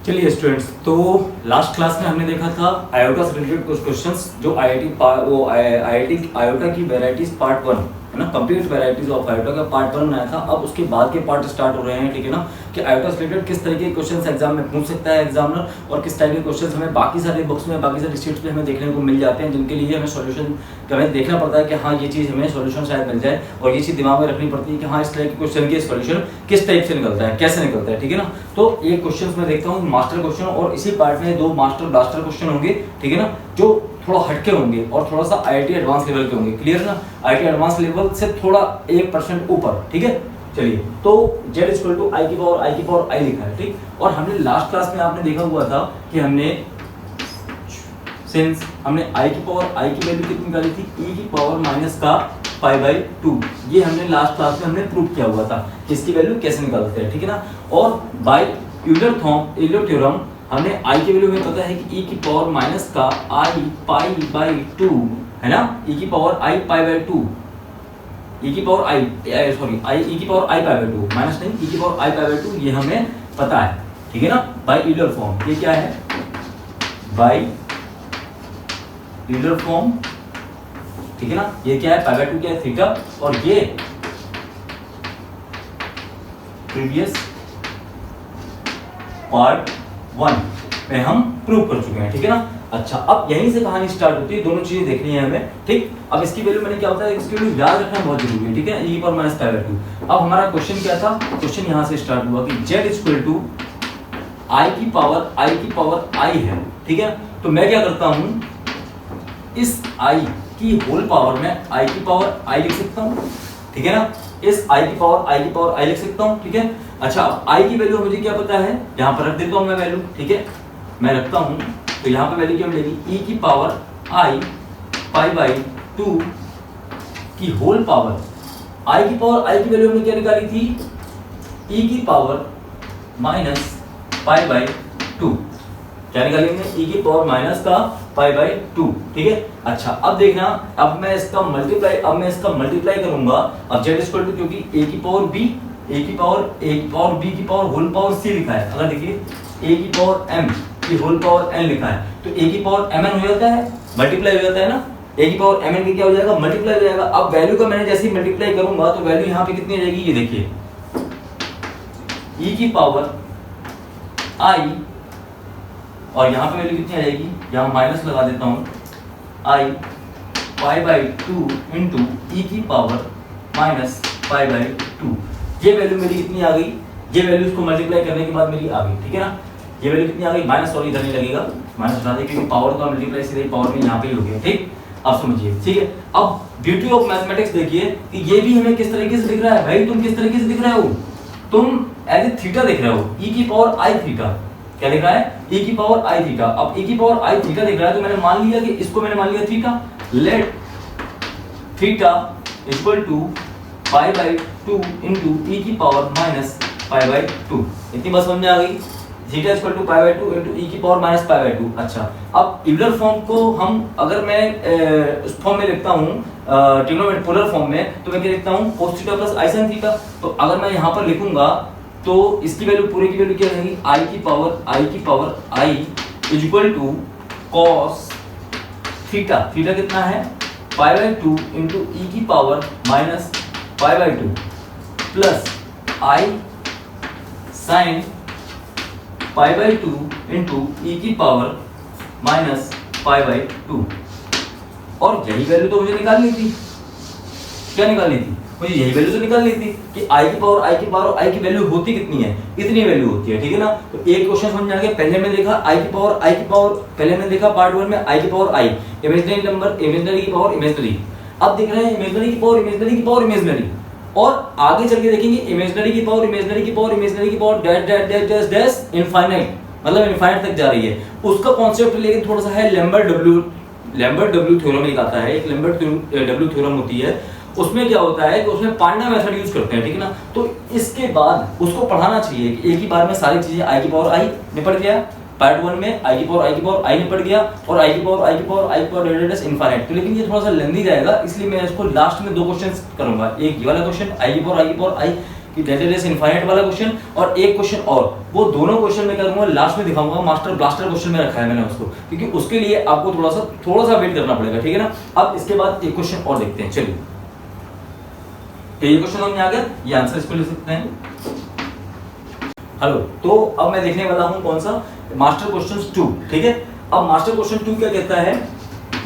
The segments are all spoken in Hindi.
चलिए स्टूडेंट्स, तो लास्ट क्लास में हमने देखा था आयोटा से रिलेटेड कुछ क्वेश्चंस जो आईआईटी आयोटा की वैरायटीज पार्ट 1 है ना, कंप्लीट वैरायटीज ऑफ आयोटा का पार्ट 1 बनाया था। अब उसके बाद के पार्ट स्टार्ट हो रहे हैं, ठीक है ना, कि आयोटा से रिलेटेड किस तरीके के क्वेश्चंस एग्जाम में पूछ सकता है एग्जामिनर, और किस टाइप के क्वेश्चंस हमें बाकी सारे बुक्स में, बाकी सारे स्टेट्स में हमें देखने को मिल जाते हैं, जिनके लिए हमें सॉल्यूशन हमें देखना पड़ता है कि हाँ ये चीज़ हमें सॉल्यूशन शायद मिल जाए, और ये चीज़ दिमाग में रखनी पड़ती है कि हाँ इस तरह के क्वेश्चन के सॉल्यूशन किस टाइप से निकलता है, कैसे निकलता है, ठीक है ना। तो ये क्वेश्चन मैं देखता हूँ मास्टर क्वेश्चन, और इसी पार्ट में 2 मास्टर ब्लास्टर क्वेश्चन होंगे, ठीक है ना, जो थोड़ा हटके होंगे और थोड़ा सा आईआईटी एडवांस लेवल के होंगे। क्लियर ना, आईआईटी एडवांस लेवल से थोड़ा 1% ऊपर, ठीक है। चलिए, तो z इक्वल टू आई की पावर i लिखा है, ठीक। और हमने लास्ट क्लास में आपने देखा हुआ था कि हमने सिंस हमने i की वैल्यू कितनी निकाली थी, e की पावर माइनस का π/2, ये हमने लास्ट क्लास में हमने प्रूव किया हुआ था कि इसकी वैल्यू कैसे निकालते हैं, ठीक है ना। और बाय यूलर थ्योरम हमने i की वैल्यू हमें पता है कि e की पावर माइनस का i π/2 है ना, e की पावर i π/2, e की पावर e की पावर i π/2 माइनस नहीं, e की पावर i π/2 ये हमें पता है, ठीक है ना, बाय यूलर फॉर्म। ये क्या है, बाय यूलर फॉर्म, ठीक है ना। ये क्या है, π/2 क्या है, थीटा, और ये प्रीवियस पार्ट 1 में हम प्रूव कर चुके हैं, ठीक है ना। अच्छा, अब यहीं से कहानी स्टार्ट होती है, दोनों चीजें देखनी है हमें, ठीक। अब इसकी वैल्यू मैंने क्या होता है, इसकी वैल्यू याद रखना बहुत जरूरी है, ठीक है, e पर माइनस π/2। अब हमारा क्वेश्चन क्या था, क्वेश्चन यहां से स्टार्ट हुआ कि z इक्वल टू i की पावर i है, ठीक है। तो मैं क्या करता हूं, इस i की होल पावर में i की पावर i लिख सकता हूं, ठीक है ना, इस i की पावर i लिख सकता हूं, ठीक है। अच्छा, अब i की वैल्यू मुझे क्या पता है, यहां पर रख देता हूं मैं वैल्यू, ठीक है, मैं रखता हूं, तो यहां पर वैल्यू क्या मिलेगी, e की पावर i π/2 की होल पावर, i की वैल्यू हमने क्या निकाली थी, e की पावर माइनस π/2, क्या निकाली हमने, e की पावर माइनस का π/2, ठीक है। अच्छा, अब देखना, अब मैं इसका मल्टीप्लाई करूंगा। अब z इक्वल टू, क्योंकि a की पावर b की पावर होल पावर c लिखा है, अगर देखिए a की पावर m की होल पावर n लिखा है, तो a की पावर mn हो जाता है, मल्टीप्लाई हो जाता है ना, a की पावर mn की क्या हो जाएगा, मल्टीप्लाई हो जाएगा। अब वैल्यू का मैंने जैसे ही मल्टीप्लाई करूंगा तो वैल्यू यहाँ पे कितनी आ जाएगी, ये देखिए, e की पावर i, और यहाँ पे वैल्यू कितनी आ जाएगी, यहाँ माइनस लगा देता हूँ, i π/2 इंटू e की पावर माइनस π/2। ये वैल्यू मेरी कितनी आ गई, ये वैल्यू इसको मल्टीप्लाई करने के बाद मेरी आ गई, ठीक है ना। ये वैल्यू कितनी आ गई, माइनस, सॉरी इधर नहीं लगेगा, माइनस हटा दे, क्योंकि पावर का मल्टीप्लाई सीधे पावर में यहाँ पे ही हो गया, ठीक। अब समझिए, ठीक है। अब ब्यूटी ऑफ मैथमेटिक्स देखिए कि ये भी हमें किस तरीके से दिख रहा है, भाई तुम किस तरीके से दिख रहे हो, तुम एज ए थीटा दिख रहे हो, e की पावर i थीटा, क्या दिख रहा है, e की पावर i थीटा। अब e की पावर i थीटा दिख रहा है, तो मैंने मान लिया कि इसको मैंने मान लिया theta, let theta equal to π/2 into e की पावर माइनस π/2। इतनी बात समझ में आ गई, theta equal to π/2 into e की पावर माइनस π/2। अच्छा, अब यूलर फॉर्म को हम, अगर मैं उस फॉर्म में लिखता हूँ ट्रिग्नोमेट्रिक पोलर फॉर्म में, तो मैं क्या लिखता हूँ, cos theta plus i sin theta. तो अगर मैं यहाँ पर लिखूंगा तो इसकी वैल्यू, पूरे की वैल्यू क्या रहेगी, i की power i is equal to cos theta, theta कितना है, π/2 इंटू e की power minus π/2 plus i sin π/2 into e की पावर माइनस π/2। और यही वैल्यू तो मुझे निकालनी थी, क्या निकालनी थी, मुझे यही वैल्यू तो निकालनी थी कि i की पावर i की वैल्यू होती कितनी है, इतनी वैल्यू होती है, ठीक है ना। तो एक क्वेश्चन समझ में आ गया। पहले मैंने देखा i की पावर पहले मैंने देखा पार्ट 1 में i की power i, imaginary number, imaginary की पावर इमेजिनरी। अब देख रहे हैं इमेजिनरी की पावर इमेजिनरी, और आगे चल के देखेंगे इमेजिनरी की पावर डैश डैश इनफाइनाइट, मतलब इनफाइनाइट तक जा रही है। उसका कॉन्सेप्ट लेकिन थोड़ा सा है लैम्बर्ट डब्ल्यू थ्योरम एक आता है, एक लैम्बर्ट डब्ल्यू थ्योरम होती है। उसमें क्या होता है कि उसमें पांडा मेथड यूज करते हैं, ठीक है ना। तो इसके बाद उसको पढ़ाना चाहिए कि एक ही बार में सारी चीजें i की पावर i निपट गया, पार्ट 1 में i की पावर i निपट गया, और i की पावर डैश इनफाइनाइट। तो लेकिन ये थोड़ा सा लेंथी जाएगा, इसलिए मैं इसको लास्ट में 2 क्वेश्चंस करूंगा, एक ये वाला क्वेश्चन i की पावर i, कि डेल्टा रेस इनफाइनाइट वाला क्वेश्चन और एक क्वेश्चन और, वो दोनों क्वेश्चन मैं क्या करूंगा लास्ट में दिखाऊंगा। मास्टर ब्लास्टर क्वेश्चन में रखा है मैंने उसको, क्योंकि उसके लिए आपको थोड़ा सा वेट करना पड़ेगा, ठीक है ना। अब इसके बाद एक क्वेश्चन और देखते हैं, चलिए। तो ये क्वेश्चन हमने आ गया, ये आंसर इसको लिख सकते हैं। हेलो, तो अब मैं देखने वाला हूं कौन सा, मास्टर क्वेश्चन 2, ठीक है। अब मास्टर क्वेश्चन 2 क्या कहता है,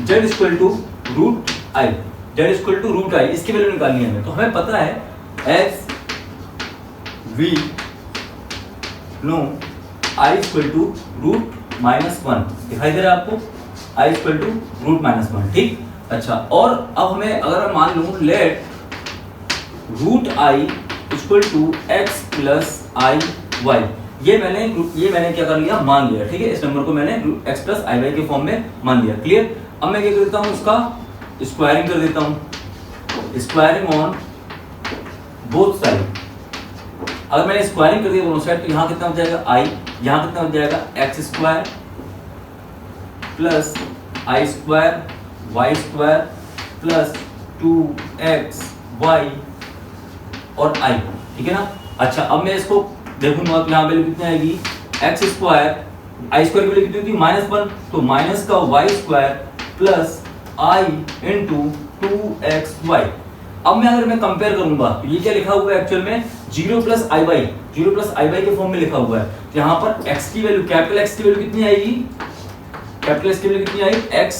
z equal to root i, z equal to root i, इसकी वैल्यू निकालनी है हमें। तो हमें पता है x v know i equal to root minus 1, दिखाई दे रहा है आपको, i equal to root minus 1, ठीक। अच्छा, और अब हमें अगर मैं मान लूं let root i equal to x plus i y, ये मैंने क्या कर लिया, मान लिया, ठीक है। इस नंबर को मैंने x प्लस आई वाई के फॉर्म में मान लिया, क्लियर। अब मैं क्या कर देता हूँ, इसका स्क्वायरिंग कर देता हूँ, स्क्वायरिंग ऑन बोथ साइड। अगर मैंने स्क्वायरिंग कर दिया दोनों साइड, तो यहाँ कितना हो जाएगा i, यहाँ कितना हो जाएगा x square plus i square y square plus 2x y और i, ठीक है ना। अच्छा, अब मैं इसको देखूंगा तो यहाँ वैल्यू कितनी आएगी, एक्स स्क्वायर, आई स्क्वायर की वैल्यू कितनी होती है -1, तो माइनस का वाई स्क्वायर प्लस आई इंटू 2xy। अब मैं कंपेयर करूंगा तो ये क्या लिखा हुआ है एक्चुअल में 0 प्लस आई वाई के फॉर्म में लिखा हुआ है। तो यहाँ पर x की वैल्यू, कैपिटल x की वैल्यू कितनी आएगी, कैपिटल x की वैल्यू कितनी आई, x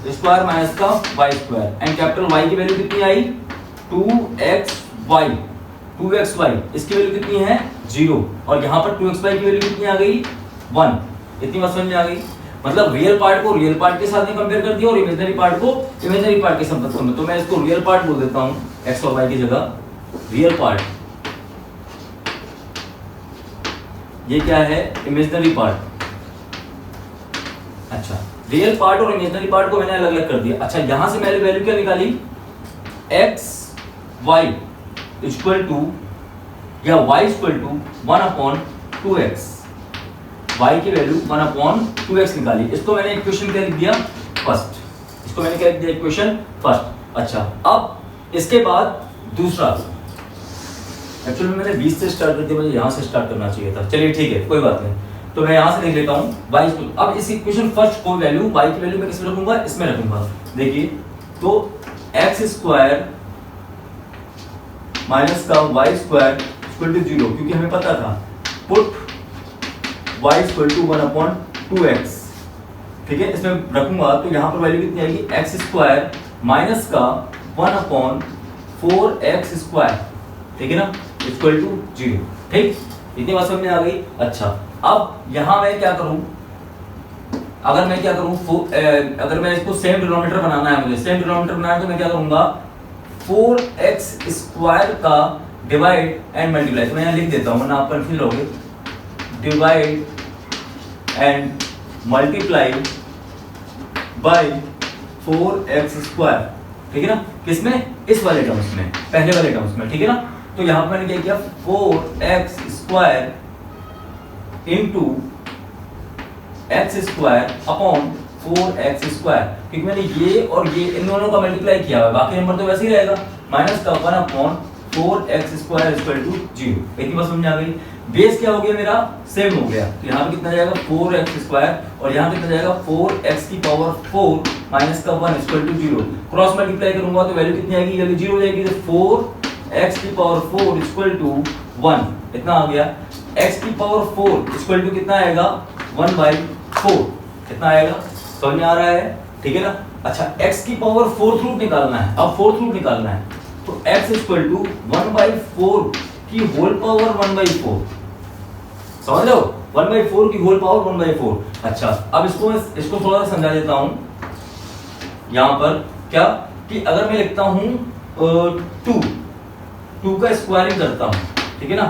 स्क्वायर माइनस का y square, and capital y की वैल्यू कितनी आई 2xy, इसकी वैल्यू कितनी है 0, और यहाँ पर 2xy की वैल्यू कितनी आ गई 1। इतनी बात समझ में आ गई। मतलब रियल पार्ट को रियल पार्ट के साथ में कंपेयर कर दिया और इमेजिनरी पार्ट को इमेजिनरी पार्ट के साथ में। तो मैं इसको रियल पार्ट बोल देता हूँ x और y की जगह, रियल पार्ट, ये क्या है इमेजिनरी पार्ट। अच्छा, रियल पार्ट और इमेजिनरी पार्ट को मैंने अलग अलग कर दिया। अच्छा, यहां से मैंने वैल्यू क्या निकाली, x y इक्वल टू या y equal to 1/2x, y की वैल्यू 1/2x निकाली। इसको मैंने इक्वेशन क्या लिख दिया फर्स्ट, इसको मैंने क्या लिख दिया इक्वेशन फर्स्ट। अच्छा, अब इसके बाद दूसरा, एक्चुअली मैंने 20 से स्टार्ट कर दिया, मुझे यहाँ से स्टार्ट करना चाहिए था, चलिए ठीक है कोई बात नहीं। तो मैं यहाँ से लिख लेता हूँ y इक्वल, अब इस इक्वेशन फर्स्ट को वैल्यू y की वैल्यू मैं किसमें रखूंगा, इसमें रखूंगा। देखिए, तो x स्क्वायर माइनस का वाई स्क्वायर इक्वल टू 0, क्योंकि हमें पता था put y equal to 1/2x, ठीक है, इसमें रखूंगा। तो यहाँ पर वैल्यू कितनी आएगी, x स्क्वायर माइनस का 1/4x स्क्वायर, ठीक है ना, इक्वल टू 0, ठीक। इतनी बात समझ में आ गई। अच्छा, अब यहाँ मैं क्या करूँ, अगर मैं इसको सेम डिनोमिनेटर बनाना है, मुझे सेम डिनोमिनेटर बनाना है, तो मैं क्या करूंगा 4x स्क्वायर का डिवाइड एंड मल्टीप्लाई। तो मैं यहाँ लिख देता हूँ, वरना आप कंफ्यूज होगे, divide and multiply by 4x square, ठीक है ना, किसमें, इस वाले टर्म्स में, पहले वाले टर्म्स में, ठीक है ना। तो यहाँ पर मैंने क्या किया 4x square into x square upon 4x square, क्योंकि मैंने ये और ये इन दोनों का मल्टीप्लाई किया है, बाकी नंबर तो वैसे ही रहेगा, माइनस का 1/4x स्क्वायर इक्वल टू 0। इतनी बात समझ में आ गई। बेस क्या हो गया मेरा, सेम हो गया। तो यहाँ पे कितना जाएगा 4x स्क्वायर, और यहाँ कितना जाएगा 4x की पावर 4 माइनस का 1 इक्वल टू 0। क्रॉस मल्टीप्लाई करूंगा तो वैल्यू कितनी आएगी, वैल्यू 0 हो जाएगी। तो 4x की पावर 4 इक्वल टू 1, इतना आ गया। x की पावर 4 इक्वल टू कितना आएगा 1/4, कितना आएगा, समझ में आ रहा है, ठीक है ना। अच्छा, x की पावर 4th रूट निकालना है, अब 4th रूट निकालना है, तो x इक्वल टू 1/4 की होल पावर 1/4, समझ लो, 1/4 की होल पावर 1/4। अच्छा, अब इसको थोड़ा सा समझा देता हूं। यहां पर क्या कि अगर मैं लिखता हूं 2 का स्क्वायरिंग करता हूं, ठीक है ना,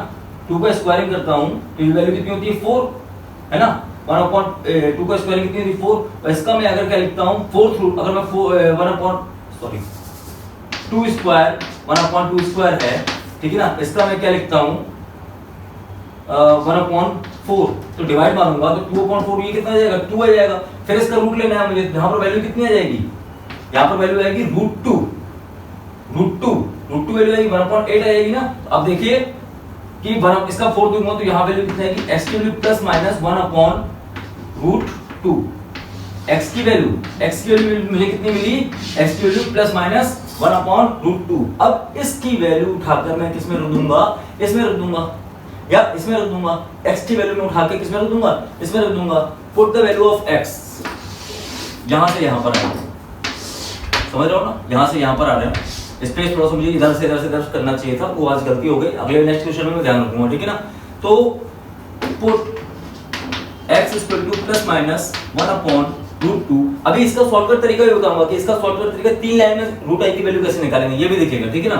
2 का स्क्वायरिंग करता हूं तो ये वैल्यू कितनी होती है 4, है ना, 1/2 का स्क्वायरिंग कितनी होती है 4। तो इसका मैं अगर क्या लिखता हूं 4th रूट, अगर मैं 2 स्क्वायर 1/2 स्क्वायर है, ठीक है ना, इसका मैं क्या लिखता हूं 1/4, तो डिवाइड मारूंगा तो 2/4 ये कितना आ जाएगा 2 आ जाएगा। फिर इसका रूट लेना है मुझे, यहां पर वैल्यू कितनी आ जाएगी, यहां पर वैल्यू आएगी √2, रूट 2 वैल्यू आएगी 1/8 आएगी ना। तो अब देखिए कि इसका 4 दूंगा तो यहाँ वैल्यू कितनी आएगी, x की वैल्यू प्लस माइनस 1/√2। x की वैल्यू मुझे कितनी मिली, x की वैल्यू प्लस माइनस 1/√2। अब इसकी वैल्यू उठाकर मैं किसमें रख दूंगा, इसमें रख दूंगा या इसमें रख दूंगा। x की वैल्यू में उठा के किसमें रख दूंगा, इसमें रख दूंगा। Put the value of x, यहां से यहां पर आए, समझ रहे हो ना, यहां से यहां पर आ रहे हैं। स्पेस थोड़ा सा मुझे इधर से इधर करना चाहिए था, वो आज गलती हो गई, अगले नेक्स्ट क्वेश्चन में मैं ध्यान रखूंगा, ठीक है ना। तो पुट x प्लस माइनस 1/√2। अभी इसका सॉल्व कर तरीका भी बताऊंगा कि इसका सॉल्व कर तरीका 3 लाइन में रूट आई की वैल्यू कैसे निकालेंगे ये भी देखिएगा, ठीक है ना।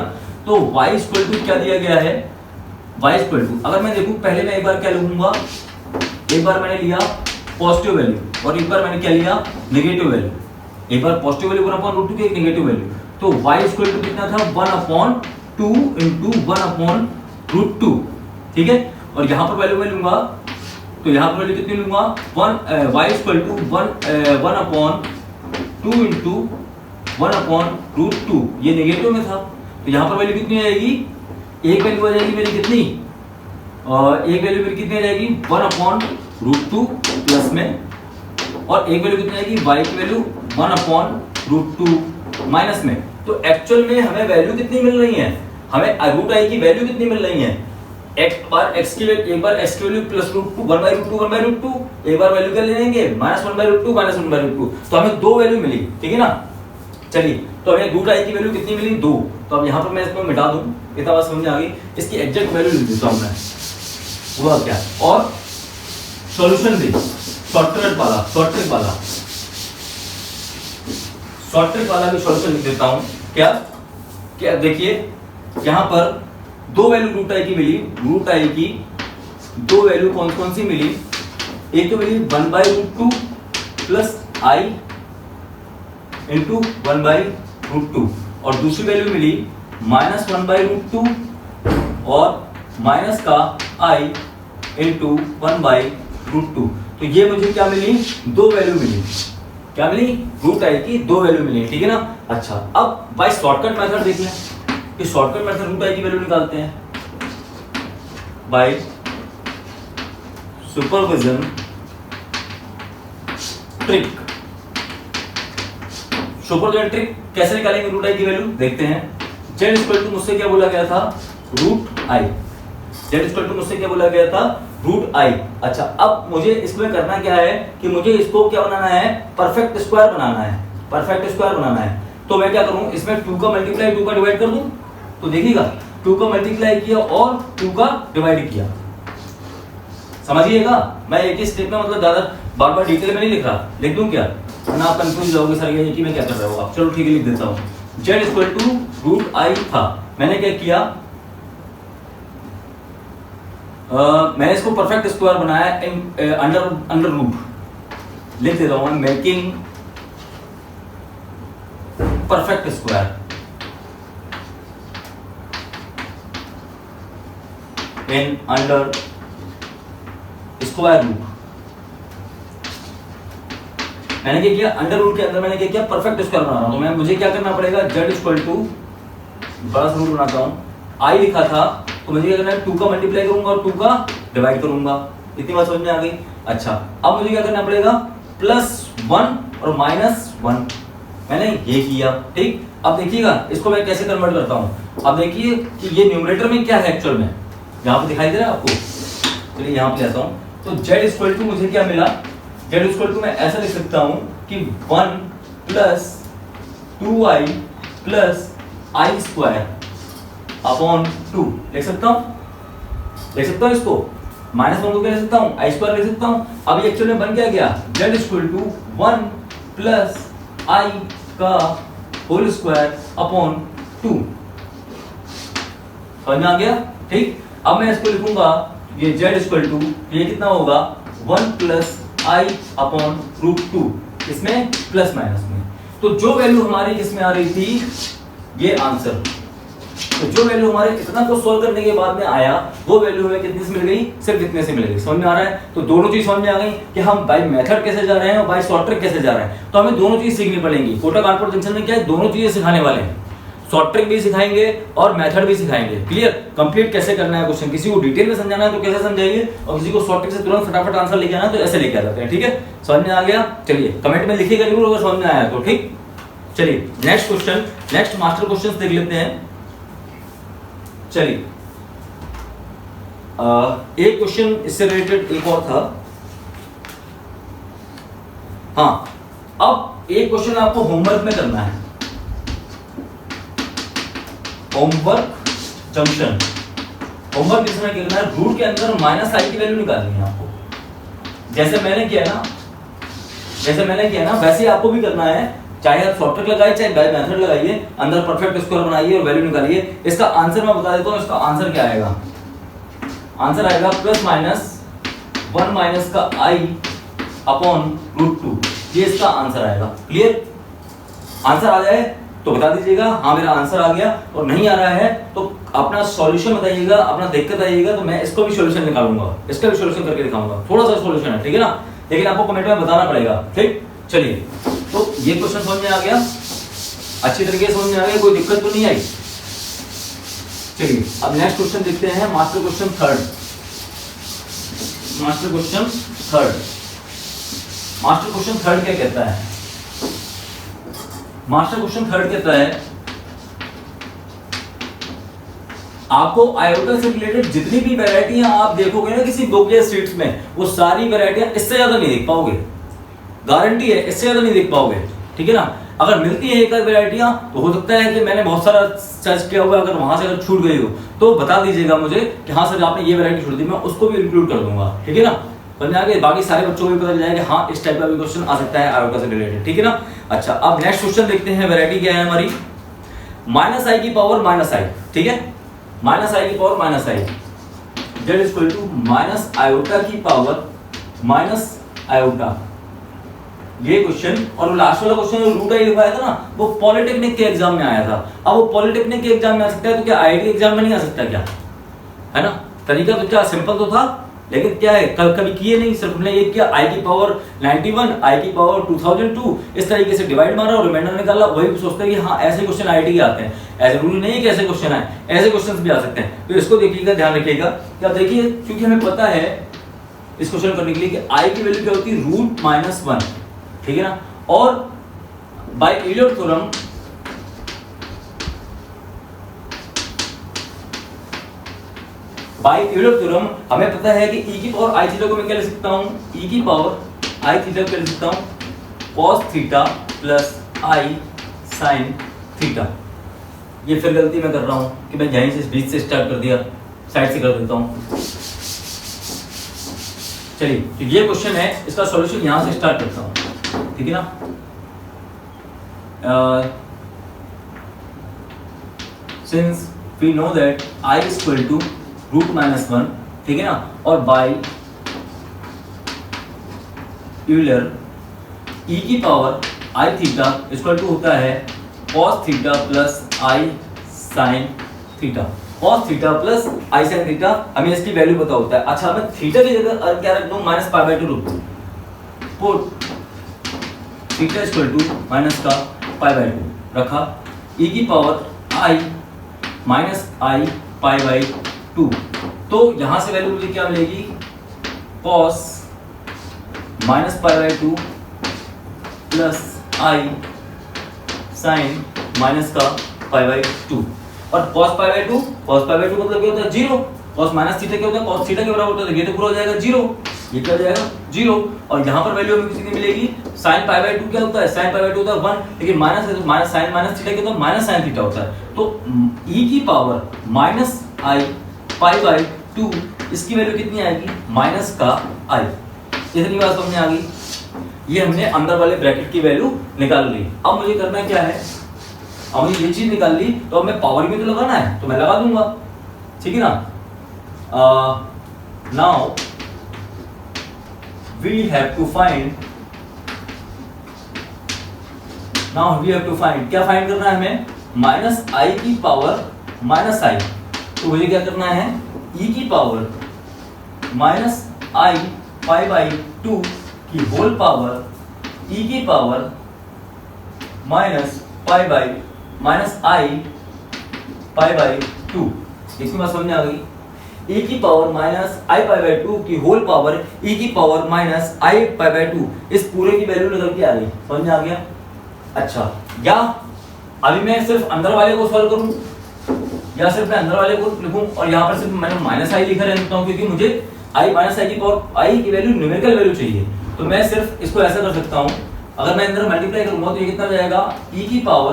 तो y क्या दिया गया है, y अगर मैं देखूं पहले मैं एक बार क्या लिखूंगा, एक बार मैंने लिया पॉजिटिव वैल्यू और एक बार मैंने क्या लिया नेगेटिव वैल्यू। एक बार पॉजिटिव वैल्यू 1/√2 की, एक नेगेटिव वैल्यू। तो y कितना था 1/2 इंटू 1/√2, ठीक है। और यहां पर वैल्यू मैं लूंगा तो यहां पर वैल्यू कितनी लूंगा, y 1/2 इंटू 1/√2, ये नेगेटिव में था। तो यहां पर वैल्यू कितनी आएगी, एक वैल्यू आ जाएगी मेरी कितनी, एक वैल्यू मेरी कितनी आ जाएगी 1/√2 प्लस में, और एक वैल्यू कितनी आएगी y की वैल्यू 1/√2 माइनस में। तो एक्चुअल में हमें वैल्यू कितनी मिल रही है, हमें रूट आई की वैल्यू कितनी मिल रही है, एक बार x की वैल्यू प्लस √2 1/√2, एक बार वैल्यू क्या ले लेंगे माइनस 1/√2। तो हमें दो वैल्यू मिली, ठीक है ना। चलिए तो हमें रूट आई की वैल्यू कितनी मिली 2। तो अब यहाँ पर मैं इसको मिटा दूं, इतना बात समझ में आ गई। इसकी एग्जैक्ट वैल्यू लिख देता हूं मैं, हुआ क्या, और सॉल्यूशन भी शॉर्टकट वाला भी सॉल्यूशन लिख देता हूं। क्या देखिए यहां पर दो वैल्यू रूट आई की मिली, रूट आई की दो वैल्यू कौन सी मिली, एक तो मिली 1/√2 प्लस i इंटू 1/√2, और दूसरी वैल्यू मिली माइनस 1/√2 और माइनस का i इंटू 1/√2। तो ये मुझे क्या मिली, दो वैल्यू मिली, क्या मिली, रूट आई की दो वैल्यू मिली, ठीक है ना। अच्छा अब बाय शॉर्टकट मेथड देख लें कि शॉर्टकट मेथड रूट आई की वैल्यू निकालते हैं by supervision trick. Supervision trick कैसे निकालेंगे रूट आई की वैल्यू, देखते हैं। z मुझसे क्या बोला गया था, रूट आई। z मुझसे क्या बोला गया था, रूट आई। अच्छा अब मुझे इसमें करना क्या है कि मुझे इसको क्या बनाना है, परफेक्ट स्क्वायर बनाना है। तो मैं क्या करूं, इसमें 2 का मल्टीप्लाई 2 का डिवाइड कर दूं। तो देखिएगा 2 का मल्टीप्लाई किया और 2 का डिवाइड किया, समझिएगा। मैं एक ही स्टेप में मतलब ज्यादा बार डिटेल में नहीं लिख रहा, लिख दूं क्या, वरना आप कंफ्यूज जाओगे सर ये कि मैं क्या कर रहा हूं आप। चलो ठीक है लिख देता हूं। z रूट आई था, मैंने क्या किया, मैंने इसको परफेक्ट स्क्वायर बनाया अंडर रूट, लिख देता हूं making perfect square in under square root. मैंने क्या किया, अंडर रूट के अंदर मैंने क्या किया, परफेक्ट स्क्वायर बना रहा हूं। तो मैं मुझे क्या करना पड़ेगा, z बड़ा सा रूट बनाता हूं, i लिखा था तो मुझे क्या करना है, 2 का मल्टीप्लाई करूंगा और 2 का डिवाइड करूंगा। इतनी बात समझ में आ गई। अच्छा अब मुझे क्या करना पड़ेगा, +1 और -1, मैंने ये किया, ठीक। अब देखिएगा इसको मैं कैसे कन्वर्ट करता हूं। अब देखिए कि ये न्यूमरेटर में क्या है एक्चुअल में, यहाँ पे दिखाई दे रहा है आपको। चलिए यहाँ पे लेता हूँ। तो z मुझे क्या मिला, z मैं ऐसा लिख सकता हूँ कि 1 + 2i + i² अपॉन 2 लिख सकता हूँ इसको। -1 को क्या लिख सकता हूँ, i² लिख सकता हूँ। अब ये एक्चुअल में बन क्या गया, z 1 + i का होल स्क्वायर अपॉन 2, समझ में आ गया, ठीक। अब मैं इसको लिखूंगा, ये z ये कितना होगा 1 + i अपॉन √2, इसमें प्लस माइनस में। तो जो वैल्यू हमारी इसमें आ रही थी, ये आंसर, तो जो वैल्यू हमारे इतना को सोल्व करने के बाद में आया, वो वैल्यू हमें कितने से मिल गई, सिर्फ इतने से मिल गई। समझ में आ रहा है। तो दोनों चीज समझ में आ गई कि हम बाय मेथड कैसे जा रहे हैं और बाय शॉर्ट ट्रिक कैसे जा रहे हैं। तो हमें दोनों चीज सीखनी पड़ेगी। कोटा कानपुर जंक्शन में क्या है, दोनों चीजें सिखाने वाले हैं। शॉर्ट ट्रिक भी सिखाएंगे और मेथड भी सिखाएंगे। क्लियर? कंप्लीट कैसे करना है क्वेश्चन, किसी को डिटेल में समझाना है तो कैसे समझाइए, और किसी को शॉर्ट ट्रिक से तुरंत फटाफट आंसर लेके आना तो ऐसे लेके आ जाते हैं। ठीक है, समझ में आ गया? चलिए कमेंट में लिखिएगा जरूर अगर समझ में आया तो। ठीक, चलिए next question, next master question देख लेते हैं। चलिए एक क्वेश्चन इससे रिलेटेड एक और था। हाँ, अब एक क्वेश्चन आपको होमवर्क में करना है, होमवर्क जंक्शन। होमवर्क इसमें करना है, रूट के अंदर माइनस आई की वैल्यू निकालनी है आपको। जैसे मैंने किया ना वैसे ही आपको भी करना है। चाहे आप शॉर्ट ट्रिक लगाइए चाहे बाय मेथड लगाइए, अंदर परफेक्ट स्क्वायर बनाइए और वैल्यू निकालिए। इसका आंसर मैं बता देता हूं, इसका आंसर क्या आएगा। आंसर आएगा प्लस माइनस 1 माइनस का आई अपॉन रूट 2। ये इसका आंसर आएगा। क्लियर? आंसर आ जाए तो बता दीजिएगा हाँ मेरा आंसर आ गया, और नहीं आ रहा है तो अपना सॉल्यूशन बताइएगा, अपना दिक्कत आइएगा तो मैं इसको भी सॉल्यूशन निकालूंगा, इसका भी सॉल्यूशन करके दिखाऊंगा। थोड़ा सा सॉल्यूशन है, ठीक है ना, लेकिन आपको कमेंट में बताना पड़ेगा। ठीक, चलिए तो ये क्वेश्चन समझ में आ गया, अच्छी तरीके से समझ में आ गया, कोई दिक्कत तो नहीं आई। चलिए अब नेक्स्ट क्वेश्चन देखते हैं, master question third. Master question third क्या कहता है? मास्टर क्वेश्चन थर्ड कहता है आपको आयोटा से रिलेटेड जितनी भी वैरायटियां आप देखोगे ना किसी बुक या शीट्स में, वो सारी वैरायटियां इससे ज्यादा नहीं देख पाओगे, गारंटी है इससे ज्यादा नहीं देख पाओगे। ठीक है ना, अगर मिलती है एक आध वैरायटियां तो हो सकता है कि मैंने बहुत सारा सर्च किया हुआ, अगर वहां से अगर छूट गई हो तो बता दीजिएगा मुझे कि हाँ सर आपने ये वैरायटी छोड़ दी, मैं उसको भी इंक्लूड कर दूंगा। ठीक है ना, समझ आगे, बाकी सारे बच्चों को भी पता चल जाएगा हाँ इस टाइप का भी क्वेश्चन आ सकता है आयोटा से रिलेटेड। ठीक है ना, अच्छा अब नेक्स्ट क्वेश्चन देखते हैं। वैरायटी क्या है हमारी? माइनस आई की पावर माइनस आई। ठीक है, माइनस आई की power minus i, z is equal to minus iota की पावर माइनस आयोटा। ये क्वेश्चन और लास्ट वाला क्वेश्चन जो रूट आई लिखवाया था ना, वो पॉलिटेक्निक के एग्जाम में आया था। अब वो पॉलिटेक्निक के एग्जाम में आ सकता है तो क्या आईआईटी एग्जाम में नहीं आ सकता क्या? है ना, तरीका तो क्या सिंपल तो था, लेकिन क्या है कभी किए नहीं, सिर्फ हमने ये किया आई की पावर 91, आई की पावर 2002, इस तरीके से डिवाइड मारा और रिमाइंडर निकाला। वही सोचते हैं कि हाँ ऐसे क्वेश्चन आईआईटी के आते हैं, ऐसे रूल नहीं है कि ऐसे क्वेश्चन आए, ऐसे क्वेश्चंस भी आ सकते हैं। तो इसको देखिएगा, ध्यान रखिएगा। क्या देखिए, क्योंकि हमें पता है इस क्वेश्चन करने के लिए कि आई की वैल्यू क्या होती है, रूट माइनस 1। ठीक है ना, और बाय यूलर थ्योरम हमें पता है कि e की पावर आई थीटा को मैं क्या लिख सकता हूं, e की पावर आई थीटा को लिख सकता हूं cos theta plus i sin theta. ये फिर गलती मैं कर रहा हूं कि मैं यहीं से बीच से स्टार्ट कर दिया, साइड से कर देता हूं। चलिए तो ये क्वेश्चन है, इसका सॉल्यूशन यहां से स्टार्ट करता हूं। ठीक है ना, since we know that i is equal to root minus 1, ठीक है ना, और बाय यूलर e की power i theta equal to होता है cos theta plus i sin theta. cos theta plus i sin theta, हमें इसकी वैल्यू पता होता है। अच्छा मैं थीटा की जगह क्या रख दूं, माइनस पाई बाय 2 रख दूं, put theta equal to minus का पाई बाय 2 रखा, e की power i minus i pi by 2। तो यहां से वैल्यू मुझे क्या मिलेगी, cos minus pi by 2 plus i sin minus का पाई बाय 2। और cos पाई बाय 2 मतलब क्या होता है, 0। cos माइनस थीटा क्या होता है, cos थीटा के बराबर होता है, ये तो पूरा हो जाएगा 0, ये क्या हो जाएगा 0। और यहाँ पर वैल्यू हमें कितनी मिलेगी, sin पाई बाय 2 क्या होता है, sin पाई बाय 2 होता है 1, लेकिन माइनस है तो माइनस sin माइनस थीटा क्या होता है, माइनस sin थीटा होता है। तो e की power minus i pi by 2, इसकी वैल्यू कितनी आएगी, माइनस का आई। इतनी बात समझ में आ गई। ये हमने अंदर वाले ब्रैकेट की वैल्यू निकाल ली। अब मुझे करना क्या है, अब मुझे ये चीज निकाल ली तो अब मैं पावर में तो लगाना है, तो मैं लगा दूंगा। ठीक है ना, now we have to find क्या फाइंड करना है हमें, माइनस आई की पावर माइनस आई। तो मुझे क्या करना है, e की power minus i pi by 2 की होल पावर e की power minus pi by minus i pi by 2। इसकी बात समझ में आ गई। e की power minus i pi by 2 की होल पावर e की power minus i pi by 2, इस पूरे की वैल्यू निकल के आ गई। समझ में आ गया। अच्छा, या अभी मैं सिर्फ अंदर वाले को सॉल्व करूं या सिर्फ मैं अंदर वाले को लिखूं और यहाँ पर सिर्फ मैंने माइनस आई लिखा रहता हूँ, क्योंकि मुझे आई माइनस आई की पावर आई की वैल्यू न्यूमेरिकल वैल्यू चाहिए। तो मैं सिर्फ इसको ऐसा कर सकता हूँ, अगर मैं अंदर मल्टीप्लाई करूंगा तो ये कितना जाएगा, e की पावर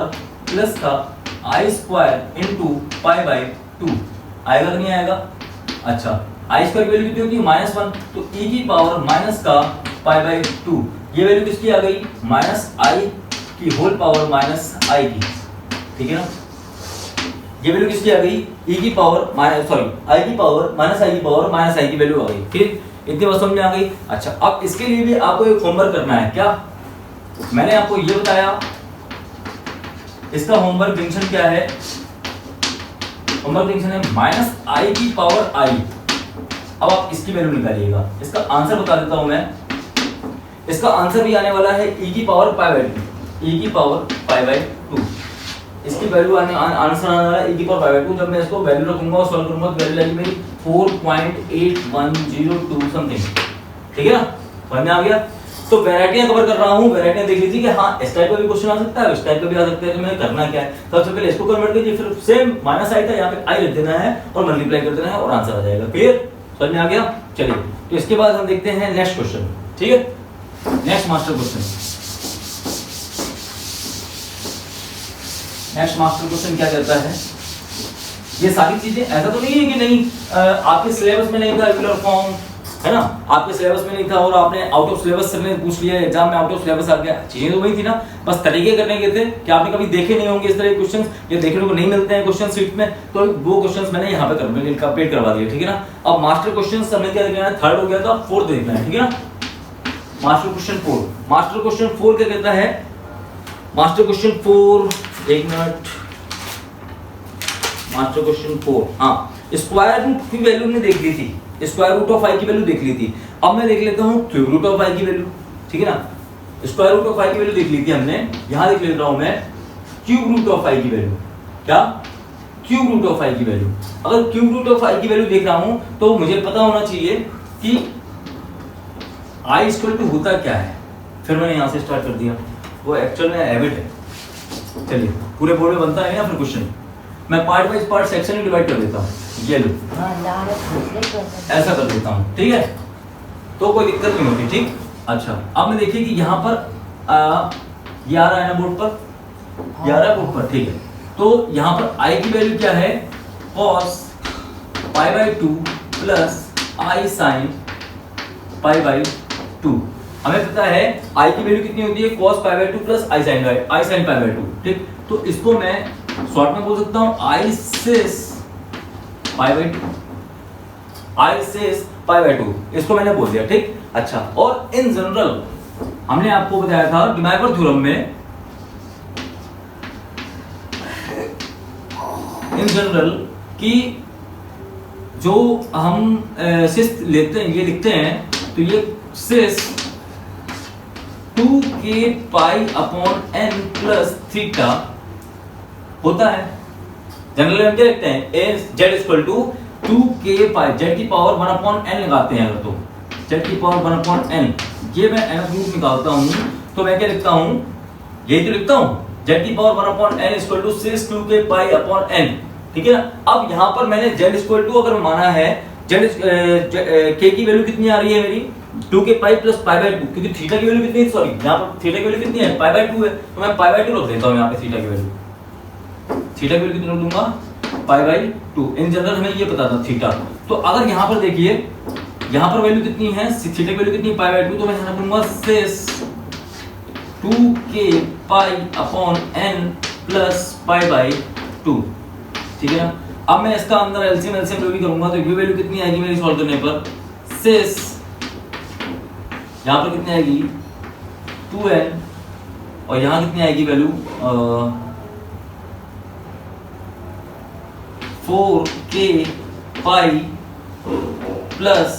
प्लस का आई स्क्वायर इंटू पाई बाई 2 आएगा कि नहीं आएगा। अच्छा, आई स्क्वायर की वैल्यू कितनी होती है -1, तो e की पावर माइनस का पाई बाई 2, ये वैल्यू किसकी आ गई, माइनस आई की होल पावर माइनस आई की। ठीक है ना, ये वैल्यू किसकी आ गई, e की पावर माइनस सॉरी आई की पावर माइनस आई की पावर माइनस आई की वैल्यू आ गई। फिर इतनी बात समझ में आ गई। अच्छा, अब इसके लिए भी आपको एक होमवर्क करना है। क्या मैंने आपको ये बताया, इसका होमवर्क डिफिनेशन क्या है, होमवर्क डिफिनेशन है माइनस आई की पावर आई। अब आप इसकी वैल्यू निकालिएगा। इसका आंसर बता देता हूं मैं, इसका आंसर भी आने वाला है e की पावर पाई बाई 2, e की पावर पाई बाई 2। इसकी वैल्यू आंसर आने वाला है e की पावर पाई बाई 2। जब मैं इसको वैल्यू रखूंगा और सॉल्व करूंगा तो वैल्यू लगेगी मेरी 4.8102 समथिंग। ठीक है ना, समझ में आ गया। तो वैरायटियां कवर कर रहा हूं, वैरायटियां देख लीजिए कि हाँ इस टाइप का भी क्वेश्चन आ सकता है, इस टाइप का भी आ सकता है। तो मैंने करना क्या है, सबसे पहले इसको कन्वर्ट कीजिए, फिर सेम माइनस आई था यहाँ पे आई रख देना है और मल्टीप्लाई कर देना है और आंसर आ जाएगा। क्लियर, समझ में आ गया। चलिए, तो इसके बाद हम देखते हैं नेक्स्ट क्वेश्चन। ठीक है, next master question. Next master question क्या कहता है, ये सारी चीजें ऐसा तो नहीं है कि नहीं आपके सिलेबस में नहीं था रेगुलर फॉर्म, है ना, आपके सिलेबस में नहीं था और आपने आउट ऑफ सिलेबस सर ने पूछ लिया, एग्जाम में आउट ऑफ सिलेबस आ गया। चीजें तो वही थी ना, बस तरीके करने के थे कि आपने कभी देखे नहीं होंगे इस तरह के क्वेश्चंस, ये देखने को नहीं मिलते हैं क्वेश्चन शीट में, तो वो क्वेश्चंस मैंने यहाँ पे कंप्लीट करवा दिए। ठीक है ना, अब मास्टर क्वेश्चन हमने क्या देखना है, थर्ड हो गया था, फोर्थ देखना है। ठीक है ना, मास्टर क्वेश्चन 4। मास्टर क्वेश्चन 4 क्या कहता है, मास्टर क्वेश्चन 4, एक मिनट, मास्टर क्वेश्चन 4, हाँ, स्क्वायर रूट की वैल्यू ने देख ली थी, स्क्वायर रूट ऑफ आई की वैल्यू देख ली थी। अब मैं देख लेता हूँ क्यूब रूट ऑफ आई की वैल्यू। ठीक है ना, स्क्वायर रूट ऑफ आई की वैल्यू देख ली थी हमने, यहाँ देख लेता हूँ मैं क्यूब रूट ऑफ आई की वैल्यू। क्या, क्यूब रूट ऑफ आई की वैल्यू। अगर क्यूब रूट ऑफ आई की वैल्यू देख रहा हूँ तो मुझे पता होना चाहिए कि आई इक्वल टू होता क्या है। फिर मैंने यहाँ से स्टार्ट कर दिया, वो एक्चुअल में हैबिट है। चलिए, पूरे बोर्ड में बनता है ना फिर क्वेश्चन, मैं पार्ट वाइज पार्ट सेक्शन में डिवाइड कर देता हूँ। ये लो, ऐसा कर देता हूँ। ठीक है, तो कोई दिक्कत नहीं होती। ठीक, अच्छा, अब मैं देखिए कि यहाँ पर ये आ रहा है ना बोर्ड पर, ये आ रहा है बोर्ड पर। ठीक है, तो यहाँ पर आई की वैल्यू क्या है, cos pi by 2 plus i sine pi by 2। हमें पता है आई की वैल्यू कितनी होती है, cos pi by 2 plus i sine pi by 2। ठीक, तो इसको मैं शॉर्ट में बोल सकता हूँ आई सेस पाई बाई 2, आई सेस पाई बाई 2, इसको मैंने बोल दिया। ठीक, अच्छा, और इन जनरल हमने आपको बताया था डिमाइवर थ्योरम में, इन जनरल कि जो हम सिस लेते हैं, ये लिखते हैं, तो ये cis 2k pi upon n plus theta होता है। जनरल में क्या लिखते हैं, a z equal to 2k pi, z की पावर 1 अपॉन n लगाते हैं अगर, तो z की पावर 1 अपॉन n, ये मैं n रूट निकालता हूँ तो मैं क्या लिखता हूँ, यही तो लिखता हूँ, z की power 1 upon n equal to cis 2k pi upon n। ठीक है ना, अब यहाँ पर मैंने z इक्वल टू अगर माना है, k की वैल्यू कितनी आ रही है मेरी 2k pi plus pi by 2, क्योंकि थीटा की वैल्यू कितनी है, सॉरी यहाँ पर थीटा की वैल्यू कितनी है, पाई बाई 2 है, तो मैं पाई बाई 2 रख देता हूँ यहाँ पे। थीटा की वैल्यू कितनी रख दूंगा, पाई बाई 2। इन जनरल हमें ये पता था थीटा। तो अगर यहाँ पर देखिए, यहाँ पर वैल्यू कितनी है, थीटा की वैल्यू कितनी है, पाई बाई 2, तो मैं यहाँ रखूंगा cis 2k pi upon n plus pi by 2। ठीक है ना, अब मैं इसका अंदर एलसीएम भी करूंगा, तो ये वैल्यू कितनी आएगी मेरी सॉल्व करने पर, सेस यहाँ पर कितनी आएगी 2n, और यहाँ कितनी आएगी value 4k pi plus